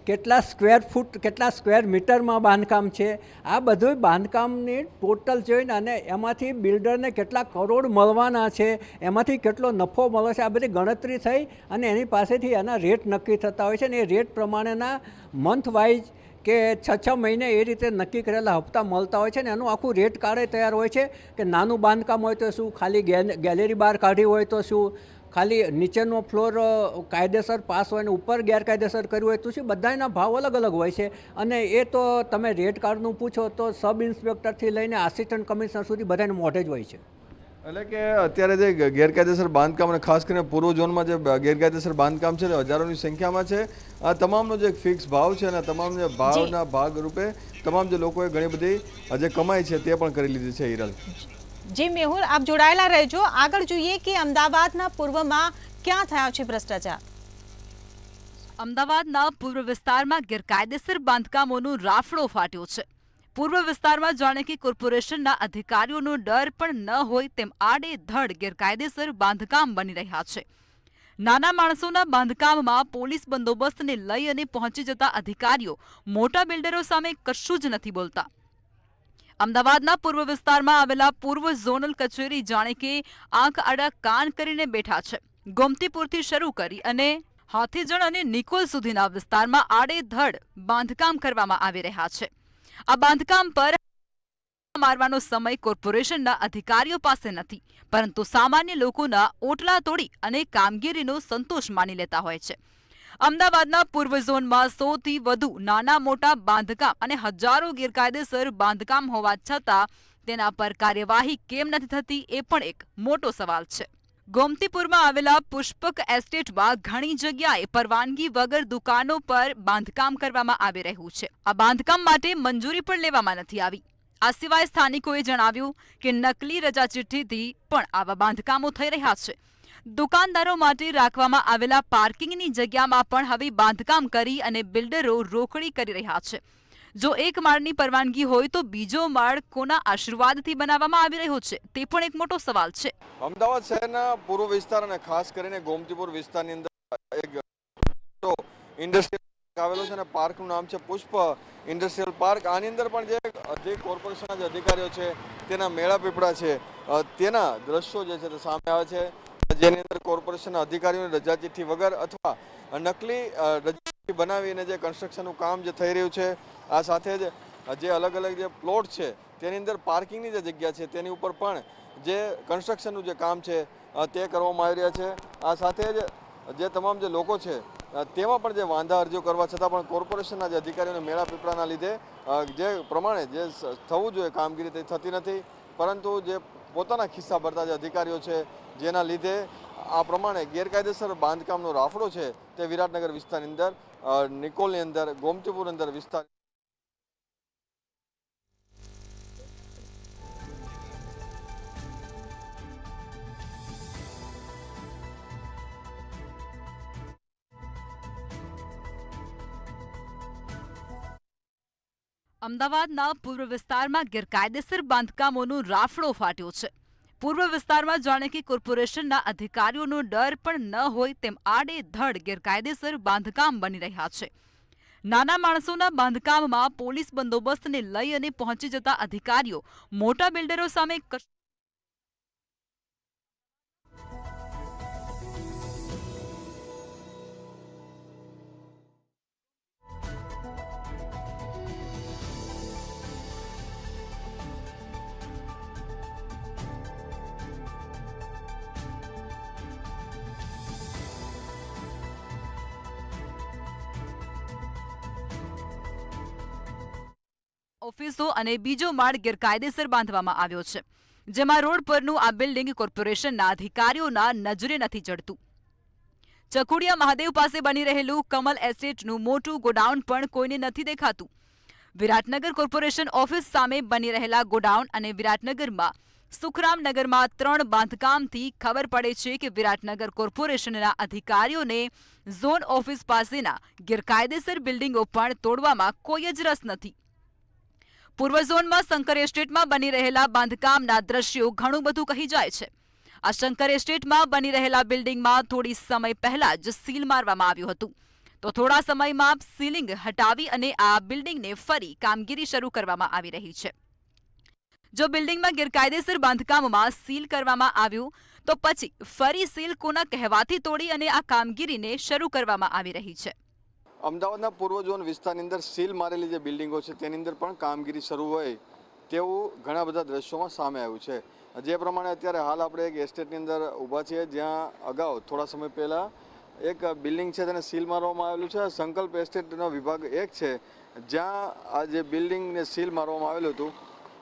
કેટલા સ્ક્વેર ફૂટ, કેટલા સ્ક્વેર મીટરમાં બાંધકામ છે, આ બધું બાંધકામની ટોટલ જોઈને અને એમાંથી બિલ્ડરને કેટલા કરોડ મળવાના છે, એમાંથી કેટલો નફો મળે છે, આ બધી ગણતરી થઈ અને એની પાસેથી એના રેટ નક્કી થતા હોય છે. અને એ રેટ પ્રમાણેના મંથ વાઇઝ કે 6 મહિને એ રીતે નક્કી કરેલા હપ્તા મળતા હોય છે. ને એનું આખું રેટ કાર્ડ તૈયાર હોય છે કે નાનું બાંધકામ હોય તો શું, ખાલી ગેલેરી બહાર કાઢી હોય તો શું, ખાલી નીચેનો ફ્લોર કાયદેસર પાસ હોય ને ઉપર ગેરકાયદેસર કર્યું હોય તો શું, બધાના ભાવ અલગ અલગ હોય છે. અને એ તો તમે રેટ કાર્ડનું પૂછો તો સબ ઇન્સ્પેક્ટરથી લઈને આસિસ્ટન્ટ કમિશનર સુધી બધાને મોઢે જ હોય છે. એટલે કે અત્યારે જે ગેરકાયદેસર બાંધકામ અને ખાસ કરીને પૂર્વ ઝોનમાં જે ગેરકાયદેસર બાંધકામ છે તે હજારોની સંખ્યામાં છે. આ તમામનો જે ફિક્સ ભાવ છે અને તમામ જે ભાવના ભાગ રૂપે તમામ જે લોકોએ ઘણી બધી જે કમાઈ છે તે પણ કરી લીધી છે. હિરલ જી મેહુલ, આપ જોડાયેલા રહેજો. આગળ જોઈએ કે અમદાવાદના પૂર્વમાં ક્યાં થયા છે ભ્રષ્ટાચાર. અમદાવાદના પૂર્વ વિસ્તારમાં ગેરકાયદેસર બાંધકામોનો રાફડો ફાટ્યો છે. પૂર્વ વિસ્તારમાં જાણે કે કોર્પોરેશનના અધિકારીઓનો ડર પણ ન હોય તેમ આડેધડ ગેરકાયદેસર બાંધકામ બની રહ્યા છે. નાના માણસોના બાંધકામમાં પોલીસ બંદોબસ્તને લઈ અને પહોંચી જતા અધિકારીઓ મોટા બિલ્ડરો સામે કશું જ નથી બોલતા. અમદાવાદના પૂર્વ વિસ્તારમાં આવેલા પૂર્વ ઝોનલ કચેરી જાણે કે આંખ આડા કાન કરીને બેઠા છે. ગોમતીપુરથી શરૂ કરી અને હાથીજણ અને નિકોલ સુધીના વિસ્તારમાં આડેધડ બાંધકામ કરવામાં આવી રહ્યા છે. આ બાંધકામ પર મારવાનો સમય કોર્પોરેશનના અધિકારીઓ પાસે નથી, પરંતુ સામાન્ય લોકોના ઓટલા તોડી અને કામગીરીનો સંતોષ માની લેતા હોય છે. અમદાવાદના પૂર્વ ઝોનમાં 100થી વધુ નાના મોટા બાંધકામ અને હજારો ગેરકાયદેસર બાંધકામ હોવા છતાં તેના પર કાર્યવાહી કેમ નથી થતી એ પણ એક મોટો સવાલ છે. ગોમતીપુરમાં આવેલા પુષ્પક એસ્ટેટમાં ઘણી જગ્યાએ પરવાનગી વગર દુકાનો પર બાંધકામ કરવામાં આવી રહ્યું છે. આ બાંધકામ માટે મંજૂરી પણ લેવામાં નથી આવી. આ સિવાય સ્થાનિકોએ જણાવ્યું કે નકલી રજા ચિઠ્ઠીથી પણ આવા બાંધકામો થઈ રહ્યા છે. દુકાનદારો માટે રાખવામાં આવેલા પાર્કિંગની જગ્યામાં પણ હવે બાંધકામ કરી અને બિલ્ડરો રોકડી કરી રહ્યા છે. જો એક માળની પરવાનગી હોય તો બીજો માળ કોના આશીર્વાદથી બનાવવામાં આવી રહ્યો છે તે પણ એક મોટો સવાલ છે. અમદાવાદ શહેરના પૂર્વ વિસ્તાર અને ખાસ કરીને ગોમતીપુર વિસ્તારની અંદર એક ઇન્ડસ્ટ્રીયલ આવેલો છે અને પાર્કનું નામ છે પુષ્પ ઇન્ડસ્ટ્રીયલ પાર્ક. આની અંદર પણ જે કોર્પોરેશનના જે અધિકારીઓ છે તેના મેળા પીપળા છે તેના દ્રશ્યો જે છે તે સામે આવે છે, જેની અંદર કોર્પોરેશનના અધિકારીઓની રજા ચિઠ્ઠી વગર અથવા નકલી રજા ચિઠ્ઠી બનાવીને જે કન્સ્ટ્રક્શનનું કામ જે થઈ રહ્યું છે, આ સાથે જ જે અલગ અલગ જે પ્લોટ છે તેની અંદર પાર્કિંગની જે જગ્યા છે તેની ઉપર પણ જે કન્સ્ટ્રક્શનનું જે કામ છે તે કરવામાં આવી રહ્યા છે. આ સાથે જ જે તમામ જે લોકો છે તેમાં પણ જે વાંધા અરજીઓ કરવા છતાં પણ કોર્પોરેશનના જે અધિકારીઓને મેળા પીપળાના લીધે જે પ્રમાણે જે થવું જોઈએ કામગીરી તે થતી નથી, પરંતુ જે પોતાના ખિસ્સા ભરતા જે અધિકારીઓ છે જેના લીધે આ પ્રમાણે ગેરકાયદેસર બાંધકામનો રાફડો છે તે વિરાટનગર વિસ્તારની અંદર, નિકોલની અંદર, ગોમતીપુર અંદર વિસ્તાર. અમદાવાદના પૂર્વ વિસ્તારમાં ગેરકાયદેસર બાંધકામોનો રાફડો ફાટ્યો છે. પૂર્વ વિસ્તારમાં જાણે કે કોર્પોરેશનના અધિકારીઓનો ડર પણ ન હોય તેમ આડેધડ ગેરકાયદેસર બાંધકામ બની રહ્યા છે. નાના માણસોના બાંધકામમાં પોલીસ બંદોબસ્તને લઈ અને પહોંચી જતા અધિકારીઓ મોટા બિલ્ડરો સામે ઓફિસો અને બીજો માળ ગેરકાયદેસર બાંધવામાં આવ્યો છે, જેમાં રોડ પરનું આ બિલ્ડિંગ કોર્પોરેશનના અધિકારીઓના નજરે નથી ચડતું. ચકુડિયા મહાદેવ પાસે બની રહેલું કમલ એસ્ટેટનું મોટું ગોડાઉન પણ કોઈને નથી દેખાતું. વિરાટનગર કોર્પોરેશન ઓફિસ સામે બની રહેલા ગોડાઉન અને વિરાટનગરમાં સુખરામનગરમાં 3 બાંધકામથી ખબર પડે છે કે વિરાટનગર કોર્પોરેશનના અધિકારીઓને ઝોન ઓફિસ પાસેના ગેરકાયદેસર બિલ્ડિંગો પણ તોડવામાં કોઈ જ રસ નથી. પૂર્વ ઝોનમાં શંકર એસ્ટેટમાં બની રહેલા બાંધકામના દ્રશ્યો ઘણું બધું કહી જાય છે. આ શંકર એસ્ટેટમાં બની રહેલા બિલ્ડિંગમાં થોડી સમય પહેલા જ સીલ મારવામાં આવ્યું હતું, તો થોડા સમયમાં સીલિંગ હટાવી અને આ બિલ્ડિંગને ફરી કામગીરી શરૂ કરવામાં આવી રહી છે. જો બિલ્ડિંગમાં ગેરકાયદેસર બાંધકામમાં સીલ કરવામાં આવ્યું તો પછી ફરી સીલ કોના કહેવાથી તોડી અને આ કામગીરીને શરૂ કરવામાં આવી રહી છે. અમદાવાદના પૂર્વ ઝોન વિસ્તારની અંદર સીલ મારેલી જે બિલ્ડિંગો છે તેની અંદર પણ કામગીરી શરૂ હોય તેવું ઘણા બધા દ્રશ્યોમાં સામે આવ્યું છે. જે પ્રમાણે અત્યારે હાલ આપણે એક એસ્ટેટની અંદર ઊભા છીએ, જ્યાં અગાઉ થોડા સમય પહેલાં એક બિલ્ડિંગ છે તેને સીલ મારવામાં આવેલું છે. સંકલ્પ એસ્ટેટનો વિભાગ 1 છે, જ્યાં આ જે બિલ્ડિંગને સીલ મારવામાં આવેલું હતું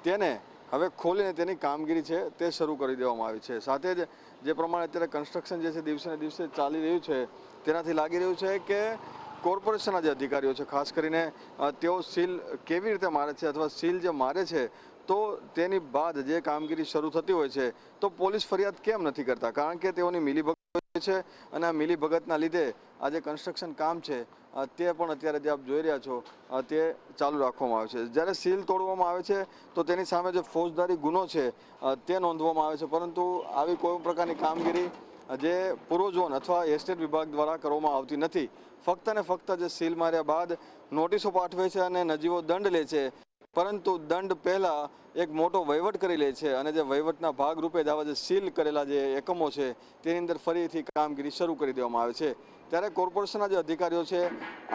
તેને હવે ખોલીને તેની કામગીરી છે તે શરૂ કરી દેવામાં આવી છે. સાથે જ જે પ્રમાણે અત્યારે કન્સ્ટ્રક્શન જે છે દિવસે ને દિવસે ચાલી રહ્યું છે તેનાથી લાગી રહ્યું છે કે કોર્પોરેશનના જે અધિકારીઓ છે ખાસ કરીને તેઓ સીલ કેવી રીતે મારે છે અથવા સીલ જે મારે છે તો તેની બાદ જે કામગીરી શરૂ થતી હોય છે તો પોલીસ ફરિયાદ કેમ નથી કરતા? કારણ કે તેઓની મિલીભગત છે અને આ મિલીભગતના લીધે આ જે કન્સ્ટ્રક્શન કામ છે તે પણ અત્યારે જે આપ જોઈ રહ્યા છો તે ચાલુ રાખવામાં આવે છે. જ્યારે સીલ તોડવામાં આવે છે તો તેની સામે જે ફોજદારી ગુનો છે તે નોંધવામાં આવે છે, પરંતુ આવી કોઈ પ્રકારની કામગીરી જે પૂર્વ ઝોન અથવા એસ્ટેટ વિભાગ દ્વારા કરવામાં આવતી નથી. ફક્ત ને ફક્ત જે સીલ માર્યા બાદ નોટિસો પાઠવે છે અને નજીવો દંડ લે છે, પરંતુ દંડ પહેલા એક મોટો વહીવટ કરી લે છે અને જે વહીવટના ભાગરૂપે જ આવા જે સીલ કરેલા જે એકમો છે તેની અંદર ફરીથી કામગીરી શરૂ કરી દેવામાં આવે છે. ત્યારે કોર્પોરેશનના જે અધિકારીઓ છે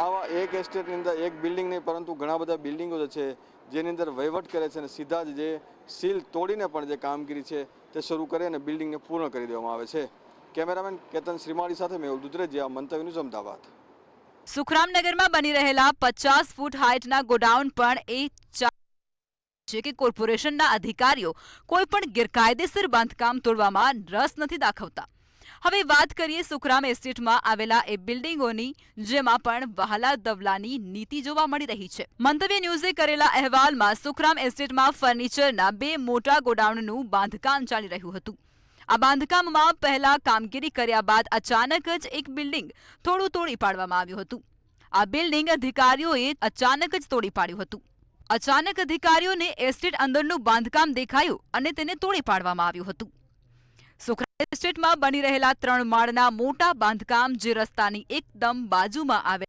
આવા એક એસ્ટેટની અંદર એક બિલ્ડિંગ નહીં પરંતુ ઘણા બધા બિલ્ડિંગો જે છે જેની અંદર વહીવટ કરે છે અને સીધા જ જે સીલ તોડીને પણ જે કામગીરી છે તે શરૂ કરી અને બિલ્ડિંગને પૂર્ણ કરી દેવામાં આવે છે. કેમેરામેન કેતન શ્રીમાળી સાથે મેહુલ દુધરેજિયા, મંતવ્ય ન્યૂઝ, અમદાવાદ. સુખરામનગરમાં બની રહેલા 50 ફૂટ હાઇટના ગોડાઉન પણ છે કે કોર્પોરેશનના અધિકારીઓ કોઈ પણ ગેરકાયદેસર બાંધકામ તોડવામાં રસ નથી દાખવતા. હવે વાત કરીએ સુખરામ એસ્ટેટમાં આવેલા એ બિલ્ડિંગોની, જેમાં પણ વહાલા દવલાની નીતિ જોવા મળી રહી છે. મંતવ્ય ન્યૂઝે કરેલા અહેવાલમાં સુખરામ એસ્ટેટમાં ફર્નિચરના 2 મોટા ગોડાઉનનું બાંધકામ ચાલી રહ્યું હતું. આ બાંધકામમાં પહેલા કામગીરી કર્યા બાદ અચાનક જ એક બિલ્ડિંગ થોડું તોડી પાડવામાં આવ્યું હતું. આ બિલ્ડિંગ અધિકારીઓએ અચાનક જ તોડી પાડ્યું હતું. અચાનક અધિકારીઓને એસ્ટેટ અંદરનું બાંધકામ દેખાયું અને તેને તોડી પાડવામાં આવ્યું હતું. સુખરામ એસ્ટેટમાં બની રહેલા 3 માળના મોટા બાંધકામ જે રસ્તાની એકદમ બાજુમાં આવે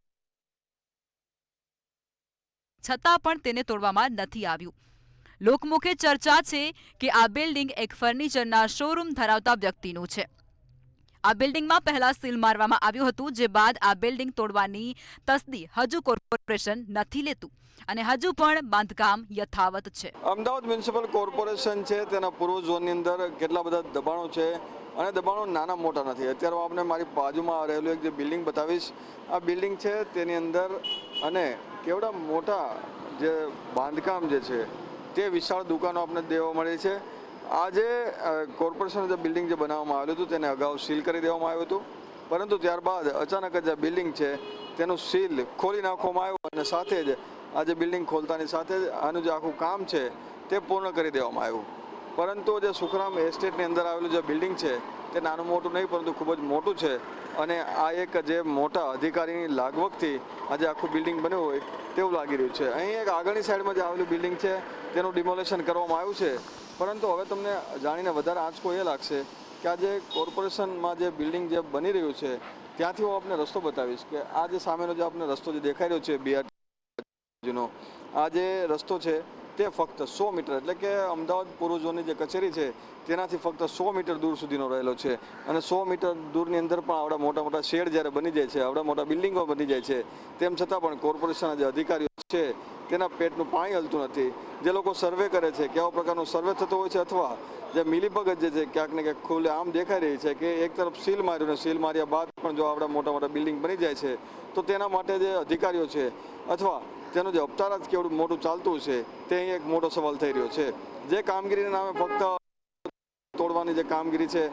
છતાં પણ તેને તોડવામાં નથી આવ્યું. લોકમુખે ચર્ચા છે કે આ બિલ્ડિંગ એક ફર્નિચરના શોરૂમ ધરાવતા વ્યક્તિનું છે. આ બિલ્ડિંગમાં પહેલા સીલ મારવામાં આવ્યું હતું, જે બાદ આ બિલ્ડિંગ તોડવાની તસ્દી હજુ કોર્પોરેશન નથી લેતું અને હજુ પણ બાંધકામ યથાવત છે. અમદાવાદ મ્યુનિસિપલ કોર્પોરેશન છે તેના પૂર્વ ઝોનની અંદર કેટલા બધા દબાણો છે અને દબાણો નાના મોટા નથી. અત્યારે હું આપને મારી બાજુમાં રહેલું એક જે બિલ્ડિંગ બતાવીશ. આ બિલ્ડિંગ છે તેની અંદર અને કેવડા મોટા જે બાંધકામ જે છે તે વિશાળ દુકાનો આપણે દેવા મળે છે. આ જે કોર્પોરેશન જે બિલ્ડિંગ જે બનાવવામાં આવેલું હતું તેને અગાઉ સીલ કરી દેવામાં આવ્યું હતું, પરંતુ ત્યારબાદ અચાનક જ આ બિલ્ડિંગ છે તેનું સીલ ખોલી નાખવામાં આવ્યું અને સાથે જ આ જે બિલ્ડિંગ ખોલતાની સાથે જ આનું જે આખું કામ છે તે પૂર્ણ કરી દેવામાં આવ્યું. પરંતુ જે સુખરામ એસ્ટેટની અંદર આવેલું જે બિલ્ડિંગ છે તે નાનું મોટું નહીં પરંતુ ખૂબ જ મોટું છે અને આ એક જે મોટા અધિકારીની લાગવગથી આજે આખું બિલ્ડિંગ બન્યું હોય તેવું લાગી રહ્યું છે. અહીં એક આગળની સાઈડમાં જે આવેલું બિલ્ડિંગ છે તેનું ડિમોલેશન કરવામાં આવ્યું છે, પરંતુ હવે તમને જાણીને વધારે આંચકો એ લાગશે કે આ જે કોર્પોરેશનમાં જે બિલ્ડિંગ જે બની રહ્યું છે ત્યાંથી હું આપને રસ્તો બતાવીશ કે આ જે સામેનો જે આપને રસ્તો જે દેખાઈ રહ્યો છે BRT નો, આ જે રસ્તો છે તે ફક્ત 100 મીટર એટલે કે અમદાવાદ પૂર્વ ઝોનની જે કચેરી છે તેનાથી ફક્ત 100 મીટર દૂર સુધીનો રહેલો છે અને 100 મીટર દૂરની અંદર પણ આવડા મોટા મોટા શેડ જ્યારે બની જાય છે, આવડા મોટા બિલ્ડિંગો બની જાય છે, તેમ છતાં પણ કોર્પોરેશનના જે અધિકારીઓ છે તેના પેટનું પાણી હલતું નથી. જે લોકો સર્વે કરે છે કેવા પ્રકારનો સર્વે થતો હોય છે અથવા જે મિલીભગત જે છે ક્યાંક ને ક્યાંક ખુલ્લે આમ દેખાઈ રહી છે કે એક તરફ સીલ માર્યું ને સીલ માર્યા બાદ પણ જો આવડા મોટા મોટા બિલ્ડિંગ બની જાય છે તો તેના માટે જે અધિકારીઓ છે અથવા તેનું જે અવતાર જ કેવડું મોટું ચાલતું છે તે અહીં એક મોટો સવાલ થઈ રહ્યો છે. જે કામગીરીના નામે ફક્ત તોડવાની જે કામગીરી છે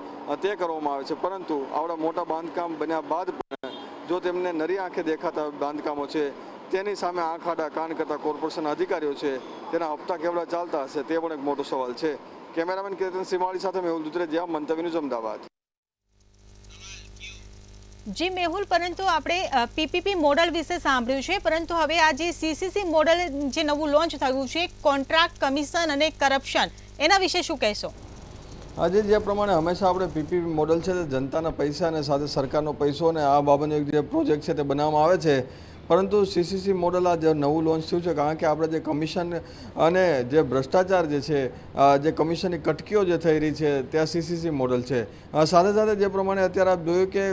તે કરવામાં આવે છે, પરંતુ આવડા મોટા બાંધકામ બન્યા બાદ પણ જો તેમને નરી આંખે દેખાતા બાંધકામો છે તેની સામે આંખ આડા કાન કરતા કોર્પોરેશન અધિકારીઓ છે તેના હપ્તા કેવડા ચાલતા હશે તે પણ એક મોટો સવાલ છે. કેમેરામેન કેતન સિમાળી સાથે મેહુલ દુધરેજિયા, મંતવ્ય ન્યૂઝ, અમદાવાદ. જી મેહુલ, પરંતુ આપણે પીપીપી મોડલ વિશે સાંભળ્યું છે, પરંતુ હવે આ જે સીસીસી મોડલ જે નવું લોન્ચ થયું છે, કોન્ટ્રાક્ટ, કમિશન અને કરપ્શન, એના વિશે શું કહેશો? આજે જે પ્રમાણે હંમેશા આપણે પીપીપી મોડલ છે તે જનતાના પૈસા અને સાથે સરકારનો પૈસો અને આ બાબતનો એક જે પ્રોજેક્ટ છે તે બનાવવામાં આવે છે, પરંતુ સીસીસી મોડલ આ જે નવું લોન્ચ થયું છે કારણ કે આપણે જે કમિશન અને જે ભ્રષ્ટાચાર જે છે, જે કમિશનની કટકીઓ જે થઈ રહી છે ત્યાં સીસીસી મોડલ છે. સાથે સાથે જે પ્રમાણે અત્યારે આપ જોયું કે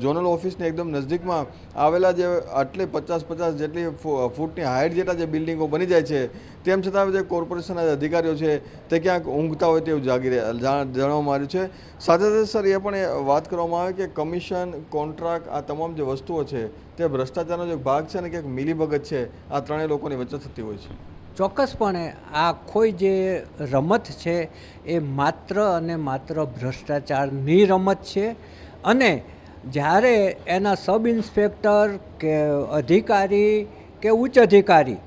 ઝોનલ ઓફિસની એકદમ નજીકમાં આવેલા જે આટલી 50 જેટલી ફૂટની હાઇટ જેટલા જે બિલ્ડિંગો બની જાય છે, તેમ છતાં જે કોર્પોરેશનના અધિકારીઓ છે તે ક્યાંક ઊંઘતા હોય તેવું જાણવામાં આવ્યું છે. સાથે સાથે સર એ પણ વાત કરવામાં આવે કે કમિશન, કોન્ટ્રાક્ટ, આ તમામ જે વસ્તુઓ છે તે ભ્રષ્ટાચારનો જે ભાગ છે ને ક્યાંક મિલીભગત છે આ ત્રણેય લોકોની વચ્ચે થતી હોય છે. ચોક્કસપણે આ કોઈ જે રમત છે એ માત્ર અને માત્ર ભ્રષ્ટાચારની રમત છે અને જ્યારે એના સબ ઇન્સ્પેક્ટર કે અધિકારી કે ઉચ્ચ અધિકારી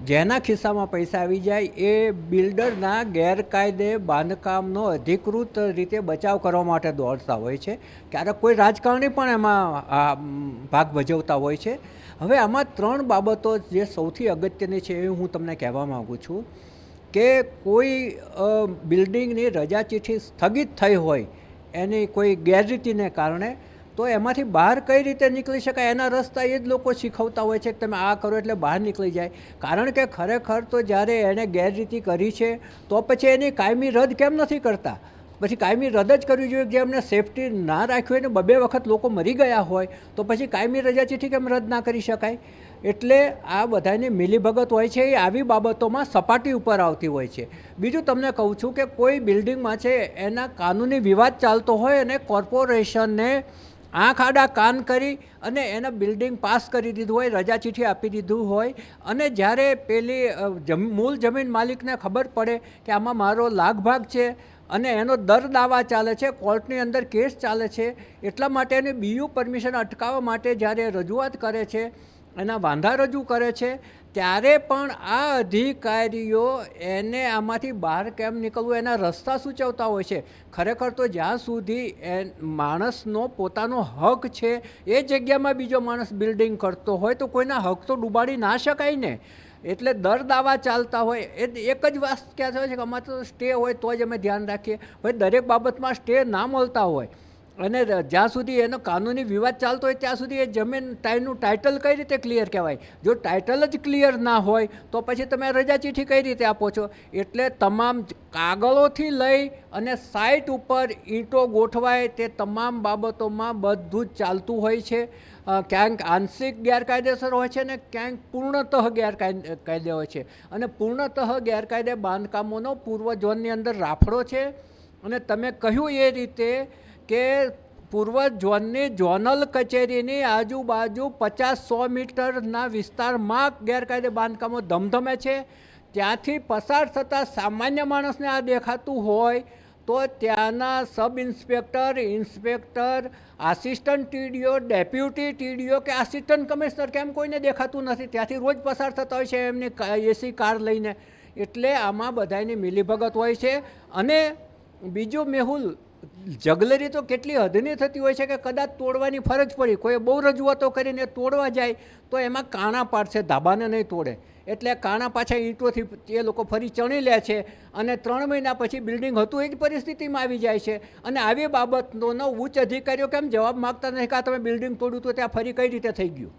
જેના ખિસ્સામાં પૈસા આવી જાય એ બિલ્ડરના ગેરકાયદે બાંધકામનો અધિકૃત રીતે બચાવ કરવા માટે દોડતા હોય છે. ક્યારેક કોઈ રાજકારણી પણ એમાં ભાગ ભજવતા હોય છે. હવે આમાં 3 બાબતો જે સૌથી અગત્યની છે એ હું તમને કહેવા માગું છું કે કોઈ બિલ્ડિંગની રજા ચિઠ્ઠી સ્થગિત થઈ હોય એની કોઈ ગેરરીતિને કારણે તો એમાંથી બહાર કઈ રીતે નીકળી શકાય એના રસ્તા એ જ લોકો શીખવતા હોય છે કે તમે આ કરો એટલે બહાર નીકળી જાય. કારણ કે ખરેખર તો જ્યારે એણે ગેરરીતિ કરી છે તો પછી એની કાયમી રદ કેમ નથી કરતા? પછી કાયમી રદ જ કરવી જોઈએ. જે એમને સેફટી ના રાખ્યું હોય ને 2 વખત લોકો મરી ગયા હોય તો પછી કાયમી રજા ચિઠ્ઠી કેમ રદ ના કરી શકાય? એટલે આ બધાની મિલીભગત હોય છે એ આવી બાબતોમાં સપાટી ઉપર આવતી હોય છે. બીજું તમને કહું છું કે કોઈ બિલ્ડિંગમાં છે એના કાનૂની વિવાદ ચાલતો હોય અને કોર્પોરેશનને આંખ આડા કાન કરી અને એને બિલ્ડિંગ પાસ કરી દીધું હોય, રજા ચિઠ્ઠી આપી દીધું હોય અને જ્યારે પેલી મૂળ જમીન માલિકને ખબર પડે કે આમાં મારો લાગભાગ છે અને એનો દર દાવા ચાલે છે, કોર્ટની અંદર કેસ ચાલે છે. એટલા માટે એને બીયુ પરમિશન અટકાવવા માટે જ્યારે રજૂઆત કરે છે, એના વાંધા રજૂ કરે છે, ત્યારે પણ આ અધિકારીઓ એને આમાંથી બહાર કેમ નીકળવું એના રસ્તા સૂચવતા હોય છે. ખરેખર તો જ્યાં સુધી માણસનો પોતાનો હક છે એ જગ્યામાં બીજો માણસ બિલ્ડિંગ કરતો હોય તો કોઈના હક તો ડૂબાડી ના શકાય ને. એટલે દર દાવા ચાલતા હોય એ એક જ વાત ક્યાં થયો છે કે અમારે તો સ્ટે હોય તો જ અમે ધ્યાન રાખીએ. ભાઈ દરેક બાબતમાં સ્ટે ના મળતા હોય અને જ્યાં સુધી એનો કાનૂની વિવાદ ચાલતો હોય ત્યાં સુધી એ જમીન ટાઈનું ટાઇટલ કઈ રીતે ક્લિયર કહેવાય? જો ટાઇટલ જ ક્લિયર ના હોય તો પછી તમે રજા ચીઠ્ઠી કઈ રીતે આપો છો? એટલે તમામ કાગળોથી લઈ અને સાઇટ ઉપર ઈંટો ગોઠવાય તે તમામ બાબતોમાં બધું જ ચાલતું હોય છે. ક્યાંક આંશિક ગેરકાયદેસર હોય છે ને ક્યાંક પૂર્ણતઃ ગેરકાયદે હોય છે. અને પૂર્ણતઃ ગેરકાયદે બાંધકામોનો પૂર્વ ઝોનની અંદર રાફડો છે. અને તમે કહ્યું એ રીતે કે પૂર્વ ઝોનની ઝોનલ કચેરીની આજુબાજુ 50-100 મીટરના વિસ્તારમાં ગેરકાયદે બાંધકામો ધમધમે છે. ત્યાંથી પસાર થતાં સામાન્ય માણસને આ દેખાતું હોય તો ત્યાંના sub inspector, inspector, assistant TDO, deputy TDO કે આસિસ્ટન્ટ કમિશનર કેમ કોઈને દેખાતું નથી? ત્યાંથી રોજ પસાર થતા હોય છે એમની એસી કાર લઈને. એટલે આમાં બધાની મિલીભગત હોય છે. અને બીજું મેહુલ, જગલરી તો કેટલી હદની થતી હોય છે કે કદાચ તોડવાની ફરજ પડી, કોઈ બહુ રજૂઆતો કરીને તોડવા જાય તો એમાં કાણા પાડશે, ધાબાને નહીં તોડે. એટલે કાણા પાછા ઈંટોથી એ લોકો ફરી ચણી લે છે અને 3 મહિના પછી બિલ્ડિંગ હતું એ જ પરિસ્થિતિમાં આવી જાય છે. અને આવી બાબતનો ઉચ્ચ અધિકારીઓ કેમ જવાબ માગતા નથી કે તમે બિલ્ડિંગ તોડ્યું તો ત્યાં ફરી કઈ રીતે થઈ ગયું?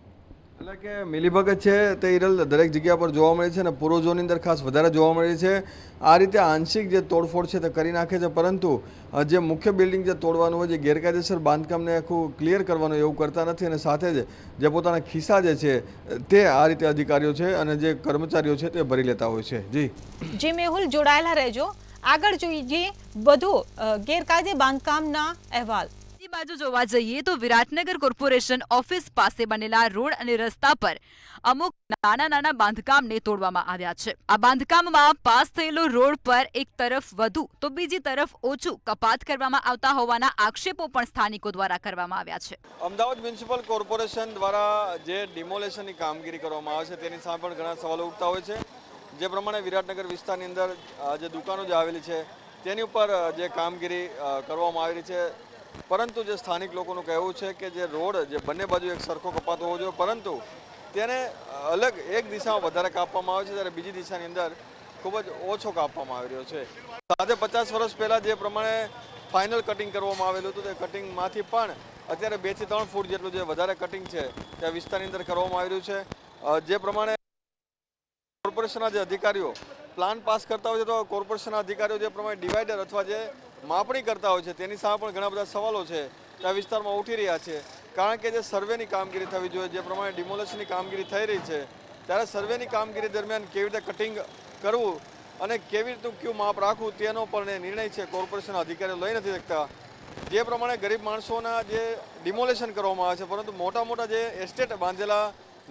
એટલે કે મિલીભગત છે તે હિરલ દરેક જગ્યા પર જોવા મળે છે અને પૂર્વ ઝોનની અંદર ખાસ વધારે જોવા મળે છે. આ રીતે આંશિક જે તોડફોડ છે તે કરી નાખે છે, પરંતુ જે મુખ્ય બિલ્ડિંગ જે તોડવાનું હોય, જે ગેરકાયદેસર બાંધકામને આખું ક્લિયર કરવાનું એવું કરતા નથી. અને સાથે જ જે પોતાના ખિસ્સા જે છે તે આ રીતે અધિકારીઓ છે અને જે કર્મચારીઓ છે તે ભરી લેતા હોય છે. જી મેહુલ, જોડાયેલા રહેજો. આગળ જોઈએ વધુ ગેરકાયદે બાંધકામના અહેવાલ. બાજુ જોવા જઈએ તો વિરાટનગર કોર્પોરેશન ઓફિસ પાસે બનેલા રોડ અને રસ્તા પર અમુક નાના બાંધકામને તોડવામાં આવ્યા છે. આ બાંધકામમાં પાસ થયેલો રોડ પર એક તરફ વધુ તો બીજી તરફ ઓછું કપાત કરવામાં આવતા હોવાના આક્ષેપો પણ સ્થાનિકો દ્વારા કરવામાં આવ્યા છે. અમદાવાદ મ્યુનિસિપલ કોર્પોરેશન દ્વારા જે ડિમોલેશનની કામગીરી કરવામાં આવે છે તેની સામે પણ ઘણા સવાલો ઉઠતા હોય છે. જે પ્રમાણે વિરાટનગર વિસ્તારની અંદર જે દુકાનો જે આવેલી છે તેની ઉપર જે કામગીરી કરવામાં આવી છે, પરંતુ જે સ્થાનિક લોકોનું કહેવું છે કે જે રોડ જે બંને બાજુ એક સરખો કપાતો હોવો જોઈએ, પરંતુ તેને અલગ એક દિશામાં વધારે કાપવામાં આવે છે જ્યારે બીજી દિશાની અંદર ખૂબ જ ઓછો કાપવામાં આવી રહ્યો છે. સાથે 50 વર્ષ પહેલાં જે પ્રમાણે ફાઇનલ કટિંગ કરવામાં આવેલું હતું તે કટિંગમાંથી પણ અત્યારે 2 થી 3 ફૂટ જેટલું જે વધારે કટિંગ છે તે વિસ્તારની અંદર કરવામાં આવી રહ્યું છે. જે પ્રમાણે કોર્પોરેશનના જે અધિકારીઓ પ્લાન પાસ કરતા હોય છે તો કોર્પોરેશનના અધિકારીઓ જે પ્રમાણે ડિવાઈડર અથવા જે માપણી કરતા હોય છે તેની સામે પણ ઘણા બધા સવાલો છે તે આ વિસ્તારમાં ઉઠી રહ્યા છે. કારણ કે જે સર્વેની કામગીરી થવી જોઈએ, જે પ્રમાણે ડિમોલેશનની કામગીરી થઈ રહી છે ત્યારે સર્વેની કામગીરી દરમિયાન કેવી રીતે કટિંગ કરવું અને કેવી રીતે કયું માપ રાખવું તેનો પણ નિર્ણય છે કોર્પોરેશનના અધિકારીઓ લઈ નથી શકતા. જે પ્રમાણે ગરીબ માણસોના જે ડિમોલેશન કરવામાં આવે છે, પરંતુ મોટા જે એસ્ટેટ બાંધેલા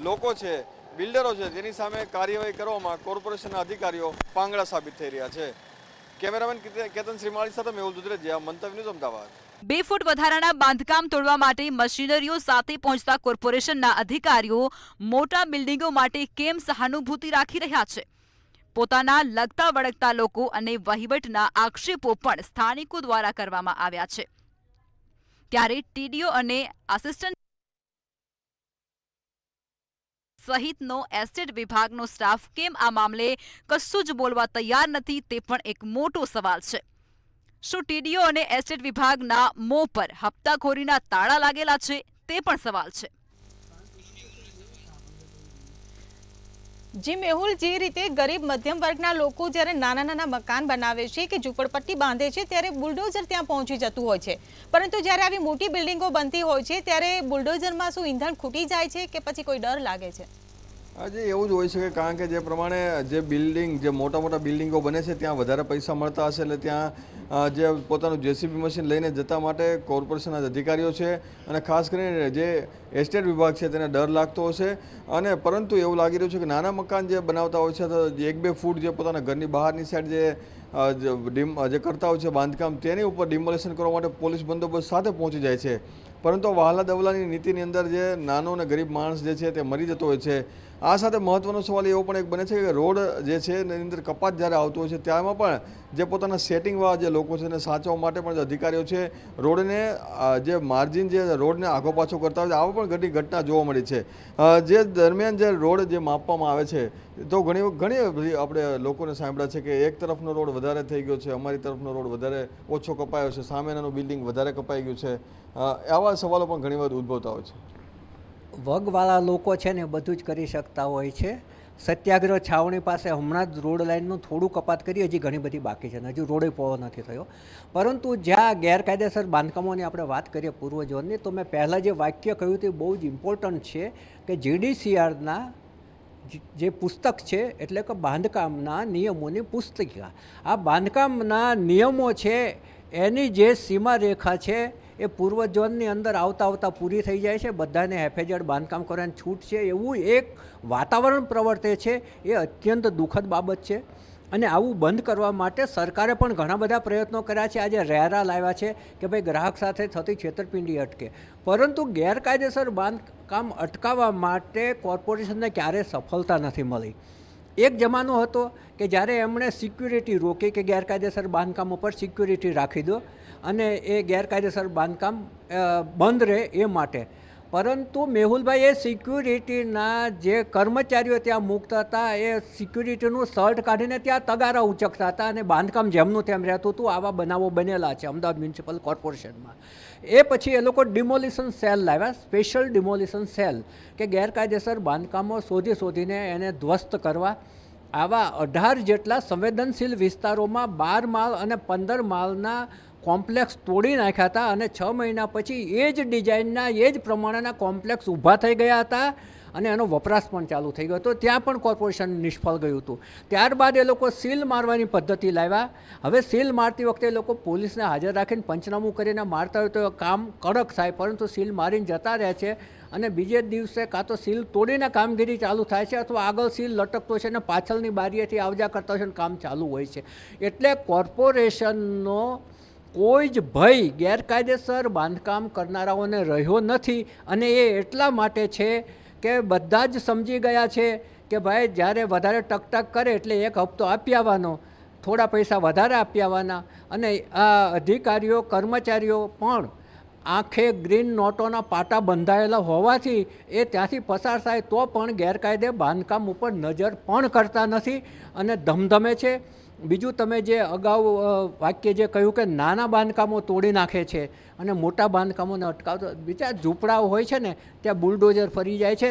લોકો છે, બિલ્ડરો છે, તેની સામે કાર્યવાહી કરવામાં કોર્પોરેશનના અધિકારીઓ પાંગડા સાબિત થઈ રહ્યા છે. કેમેરામેન કેતન શ્રીમાળી સાથે મેહુલ દુધરેજિયા, મંતવ્ય ન્યૂઝ, અમદાવાદ. 2 ફૂટ વધારાના બાંધકામ તોડવા માટે મશીનરીઓ સાથે પહોંચતા કોર્પોરેશનના અધિકારીઓ મોટા બિલ્ડિંગો માટે કેમ સહાનુભૂતિ રાખી રહ્યા છે? પોતાના લગતા વળગતા લોકો અને વહીવટના આક્ષેપો પણ સ્થાનિકો દ્વારા કરવામાં આવ્યા છે. ત્યારે ટીડીઓ અને આસિસ્ટન્ટ સહિતનો એસ્ટેટ વિભાગનો સ્ટાફ કેમ આ મામલે કશું જ બોલવા તૈયાર નથી તે પણ એક મોટો સવાલ છે. શું ટીડીઓ અને એસ્ટેટ વિભાગના મોં પર હપ્તાખોરીના તાળા લાગેલા છે તે પણ સવાલ છે. જી મેહુલ, જે રીતે ગરીબ મધ્યમ વર્ગના લોકો જ્યારે નાના મકાન બનાવે છે કે ઝૂંપડપટ્ટી બાંધે છે ત્યારે બુલડોઝર ત્યાં પહોંચી જતું હોય છે, પરંતુ જ્યારે આવી મોટી બિલ્ડિંગો બનતી હોય છે ત્યારે બુલડોઝરમાં શું ઈંધણ ખૂટી જાય છે કે પછી કોઈ ડર લાગે છે? આજે એવું જ હોય છે, કારણ કે જે પ્રમાણે જે બિલ્ડિંગ, જે મોટા બિલ્ડિંગો બને છે ત્યાં વધારે પૈસા મળતા હશે, એટલે ત્યાં જે પોતાનું જેસીબી મશીન લઈને જતા માટે કોર્પોરેશનના અધિકારીઓ છે અને ખાસ કરીને જે એસ્ટેટ વિભાગ છે તેને ડર લાગતો હશે. અને પરંતુ એવું લાગી રહ્યું છે કે નાના મકાન જે બનાવતા હોય છે તો 1-2 ફૂટ જે પોતાના ઘરની બહારની સાઈડ જે જે કરતા હોય છે બાંધકામ તેની ઉપર ડિમોલેશન કરવા માટે પોલીસ બંદોબસ્ત સાથે પહોંચી જાય છે, પરંતુ વહાલા દવલાની નીતિની અંદર જે નાનો અને ગરીબ માણસ જે છે તે મરી જતો હોય છે. આ સાથે મહત્વનો સવાલ એવો પણ એક બને છે કે રોડ જે છે એની અંદર કપાત જ્યારે આવતો હોય છે ત્યાંમાં પણ જે પોતાના સેટિંગવાળા જે લોકો છે એને સાચવવા માટે પણ જે અધિકારીઓ છે રોડને જે માર્જિન જે રોડને આગો પાછો કરતા હોય છે, આવા પણ ઘણી ઘટના જોવા મળી છે. જે દરમિયાન જે રોડ જે માપવામાં આવે છે તો ઘણી બધી આપણે લોકોને સાંભળ્યા છે કે એક તરફનો રોડ વધારે થઈ ગયો છે, અમારી તરફનો રોડ વધારે ઓછો કપાયો છે, સામેનાનું બિલ્ડિંગ વધારે કપાઈ ગયું છે. આવા સવાલો પણ ઘણી વાર ઉદ્ભવતા હોય છે. વગવાળા લોકો છે ને બધું જ કરી શકતા હોય છે. સત્યાગ્રહ છાવણી પાસે હમણાં જ રોડ લાઇનનું થોડું કપાત કરી, હજી ઘણી બધી બાકી છે, હજુ રોડે પહોળો નથી થયો. પરંતુ જ્યાં ગેરકાયદેસર બાંધકામોની આપણે વાત કરીએ પૂર્વ ઝોનની, તો મેં પહેલાં જે વાક્ય કહ્યું તે બહુ જ ઇમ્પોર્ટન્ટ છે કે GDCRના જે પુસ્તક છે એટલે કે બાંધકામના નિયમોની પુસ્તિકા, આ બાંધકામના નિયમો છે એની જે સીમારેખા છે એ પૂર્વ ઝોનની અંદર આવતા પૂરી થઈ જાય છે. બધાને હેફેજડ બાંધકામ કરવાની છૂટ છે એવું એક વાતાવરણ પ્રવર્તે છે, એ અત્યંત દુઃખદ બાબત છે. અને આવું બંધ કરવા માટે સરકારે પણ ઘણા બધા પ્રયત્નો કર્યા છે. આજે રેરા લાવ્યા છે કે ભાઈ ગ્રાહક સાથે થતી છેતરપિંડી અટકે, પરંતુ ગેરકાયદેસર બાંધકામ અટકાવવા માટે કોર્પોરેશનને ક્યારેય સફળતા નથી મળી. એક જમાનો હતો કે જ્યારે એમણે સિક્યુરિટી રોકી કે ગેરકાયદેસર બાંધકામ ઉપર સિક્યુરિટી રાખી દો અને એ ગેરકાયદેસર બાંધકામ બંધ રહે એ માટે. પરંતુ મેહુલભાઈ, એ સિક્યુરિટીના જે કર્મચારીઓ ત્યાં મૂકતા હતા એ સિક્યુરિટીનું શર્ટ કાઢીને ત્યાં તગારા ઉચકતા હતા અને બાંધકામ જેમનું તેમ રહેતું હતું. આવા બનાવો બનેલા છે અમદાવાદ મ્યુનિસિપલ કોર્પોરેશનમાં. એ પછી એ લોકો ડિમોલિશન સેલ લાવ્યા, સ્પેશિયલ ડિમોલિશન સેલ, કે ગેરકાયદેસર બાંધકામો શોધીને એને ધ્વસ્ત કરવા. આવા 18 જેટલા સંવેદનશીલ વિસ્તારોમાં 12 માળ અને 15 માળના કોમ્પ્લેક્સ તોડી નાખ્યા હતા અને 6 મહિના પછી એ જ ડિઝાઇનના એ જ પ્રમાણેના કોમ્પ્લેક્સ ઊભા થઈ ગયા હતા અને એનો વપરાશ પણ ચાલુ થઈ ગયો હતો. ત્યાં પણ કોર્પોરેશન નિષ્ફળ ગયું હતું. ત્યારબાદ એ લોકો સીલ મારવાની પદ્ધતિ લાવ્યા. હવે સીલ મારતી વખતે એ લોકો પોલીસને હાજર રાખીને પંચનામું કરીને મારતા હોય તો કામ કડક થાય, પરંતુ સીલ મારીને જતા રહે છે અને બીજે દિવસે કાં તો સીલ તોડીને કામગીરી ચાલુ થાય છે અથવા આગળ સીલ લટકતો છે અને પાછળની બારીએથી આવજા કરતા હોય છે અને કામ ચાલુ હોય છે. એટલે કોર્પોરેશનનો કોઈ જ ભય ગેરકાયદેસર બાંધકામ કરનારાઓને રહ્યો નથી. અને એ એટલા માટે છે કે બધા જ સમજી ગયા છે કે ભાઈ જ્યારે વધારે ટકટક કરે એટલે એક હપ્તો આપી આવવાનો, થોડા પૈસા વધારે આપી આવવાના. અને આ અધિકારીઓ કર્મચારીઓ પણ આંખે ગ્રીન નોટોના પાટા બંધાયેલા હોવાથી એ ત્યાંથી પસાર થાય તો પણ ગેરકાયદે બાંધકામ ઉપર નજર પણ કરતા નથી અને ધમધમે છે. બીજું, તમે જે અગાઉ વાક્ય જે કહ્યું કે નાના બાંધકામો તોડી નાખે છે અને મોટા બાંધકામોને અટકાવતો, બીજા ઝૂંપડાઓ હોય છે ને ત્યાં બુલડોઝર ફરી જાય છે.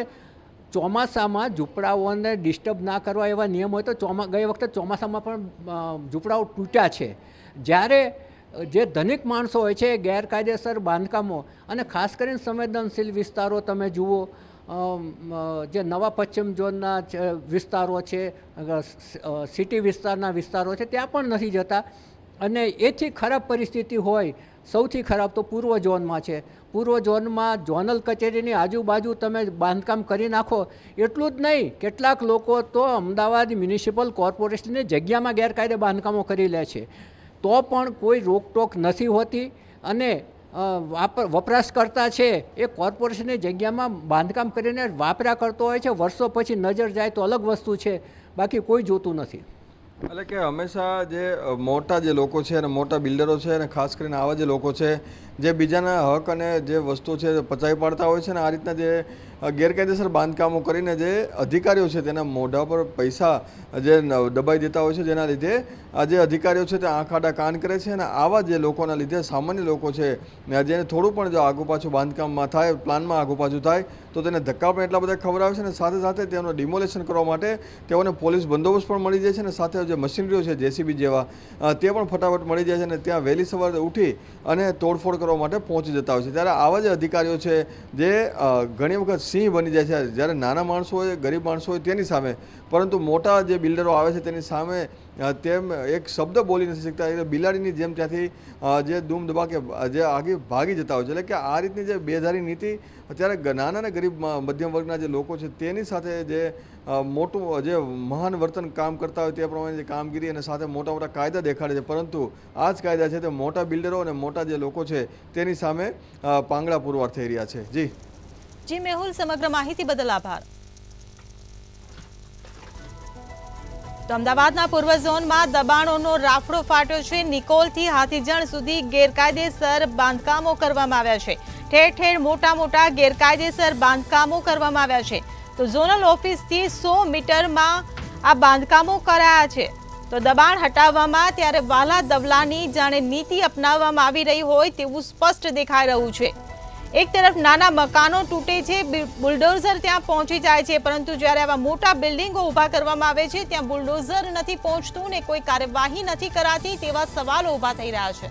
ચોમાસામાં ઝૂંપડાઓને ડિસ્ટર્બ ના કરવા એવા નિયમ હોય તો ગઈ વખતે ચોમાસામાં પણ ઝૂંપડાઓ તૂટ્યા છે. જ્યારે જે ધનિક માણસો હોય છે ગેરકાયદેસર બાંધકામો, અને ખાસ કરીને સંવેદનશીલ વિસ્તારો તમે જુઓ, જે નવા પશ્ચિમ ઝોનના વિસ્તારો છે, સિટી વિસ્તારના વિસ્તારો છે, ત્યાં પણ નથી જતા. અને એથી ખરાબ પરિસ્થિતિ હોય, સૌથી ખરાબ તો પૂર્વ ઝોનમાં છે. પૂર્વ ઝોનમાં ઝોનલ કચેરીની આજુબાજુ તમે બાંધકામ કરી નાખો. એટલું જ નહીં, કેટલાક લોકો તો અમદાવાદ મ્યુનિસિપલ કોર્પોરેશનની જગ્યામાં ગેરકાયદે બાંધકામો કરી લે છે, તો પણ કોઈ રોકટોક નથી હોતી. અને વપરાશ કરતા છે એ કોર્પોરેશનની જગ્યામાં બાંધકામ કરીને વાપર્યા કરતો હોય છે. વર્ષો પછી નજર જાય તો અલગ વસ્તુ છે, બાકી કોઈ જોતું નથી. એટલે કે હંમેશા જે મોટા જે લોકો છે અને મોટા બિલ્ડરો છે અને ખાસ કરીને આવા જે લોકો છે જે બીજાના હક અને જે વસ્તુ છે પચાવી પાડતા હોય છે ને આ રીતના જે ગેરકાયદેસર બાંધકામો કરીને જે અધિકારીઓ છે તેના મોઢા પર પૈસા જે દબાઈ દેતા હોય છે, જેના લીધે આ જે અધિકારીઓ છે તે આંખ આડા કાન કરે છે. અને આવા જે લોકોના લીધે સામાન્ય લોકો છે જેને થોડું પણ જો આગુ પાછું બાંધકામમાં થાય, પ્લાનમાં આગુ પાછું થાય તો તેને ધક્કા પણ એટલા બધા ખવડાવે છે. અને સાથે સાથે તેનું ડિમોલેશન કરવા માટે તેઓને પોલીસ બંદોબસ્ત પણ મળી જાય છે અને સાથે જે મશીનરીઓ છે JCB જેવા તે પણ ફટાફટ મળી જાય છે અને ત્યાં વહેલી સવારે ઉઠી અને તોડફોડ કરવા માટે પહોંચી જતા હોય છે. ત્યારે આવા જે અધિકારીઓ છે જે ઘણી વખત સિંહ બની જાય છે, જ્યારે નાના માણસો હોય, ગરીબ માણસો હોય તેની સામે, પરંતુ મોટા જે બિલ્ડરો આવે છે તેની સામે તેમ એક શબ્દ બોલી નથી શકતા, એટલે બિલાડીની જેમ ત્યાંથી જે દૂમ દબાકે જે આગે ભાગી જતા હોય છે. એટલે કે આ રીતની જે બેધારી નીતિ અત્યારે નાના અને ગરીબ મધ્યમ વર્ગના જે લોકો છે તેની સાથે જે મોટું જે મહાન વર્તન કામ કરતા હોય તે પ્રમાણે જે કામગીરી અને સાથે મોટા મોટા કાયદા દેખાડે છે, પરંતુ આ જ કાયદા છે તે મોટા બિલ્ડરો અને મોટા જે લોકો છે તેની સામે પાંગડા પુરવાર થઈ રહ્યા છે. જી મેહુલ, સમગ્ર માહિતી બદલ આભાર. તો અમદાવાદના પૂર્વ ઝોનમાં દબાણોનો રાફડો ફાટ્યો છે. નિકોલથી હાથીજણ સુધી ગેરકાયદેસર બાંધકામો કરવામાં આવ્યા છે. ઠેર ઠેર મોટા ગેરકાયદેસર બાંધકામો કરવામાં આવ્યા છે. તો ઝોનલ ઓફિસથી 100 મીટરમાં આ બાંધકામો કરાયા છે. તો દબાણ હટાવવામાં ત્યારે વાલા દવલાની જાણે નીતિ અપનાવવામાં આવી રહી હોય તેવું સ્પષ્ટ દેખાઈ રહ્યું છે. એક તરફ નાના મકાનો તૂટે છે, બુલડોઝર ત્યાં પહોંચી જાય છે, પરંતુ જ્યારે આવા મોટા બિલ્ડિંગો ઊભા કરવામાં આવે છે ત્યાં બુલડોઝર નથી પહોંચતું ને કોઈ કાર્યવાહી નથી કરાતી તેવા સવાલો ઊભા થઈ રહ્યા છે.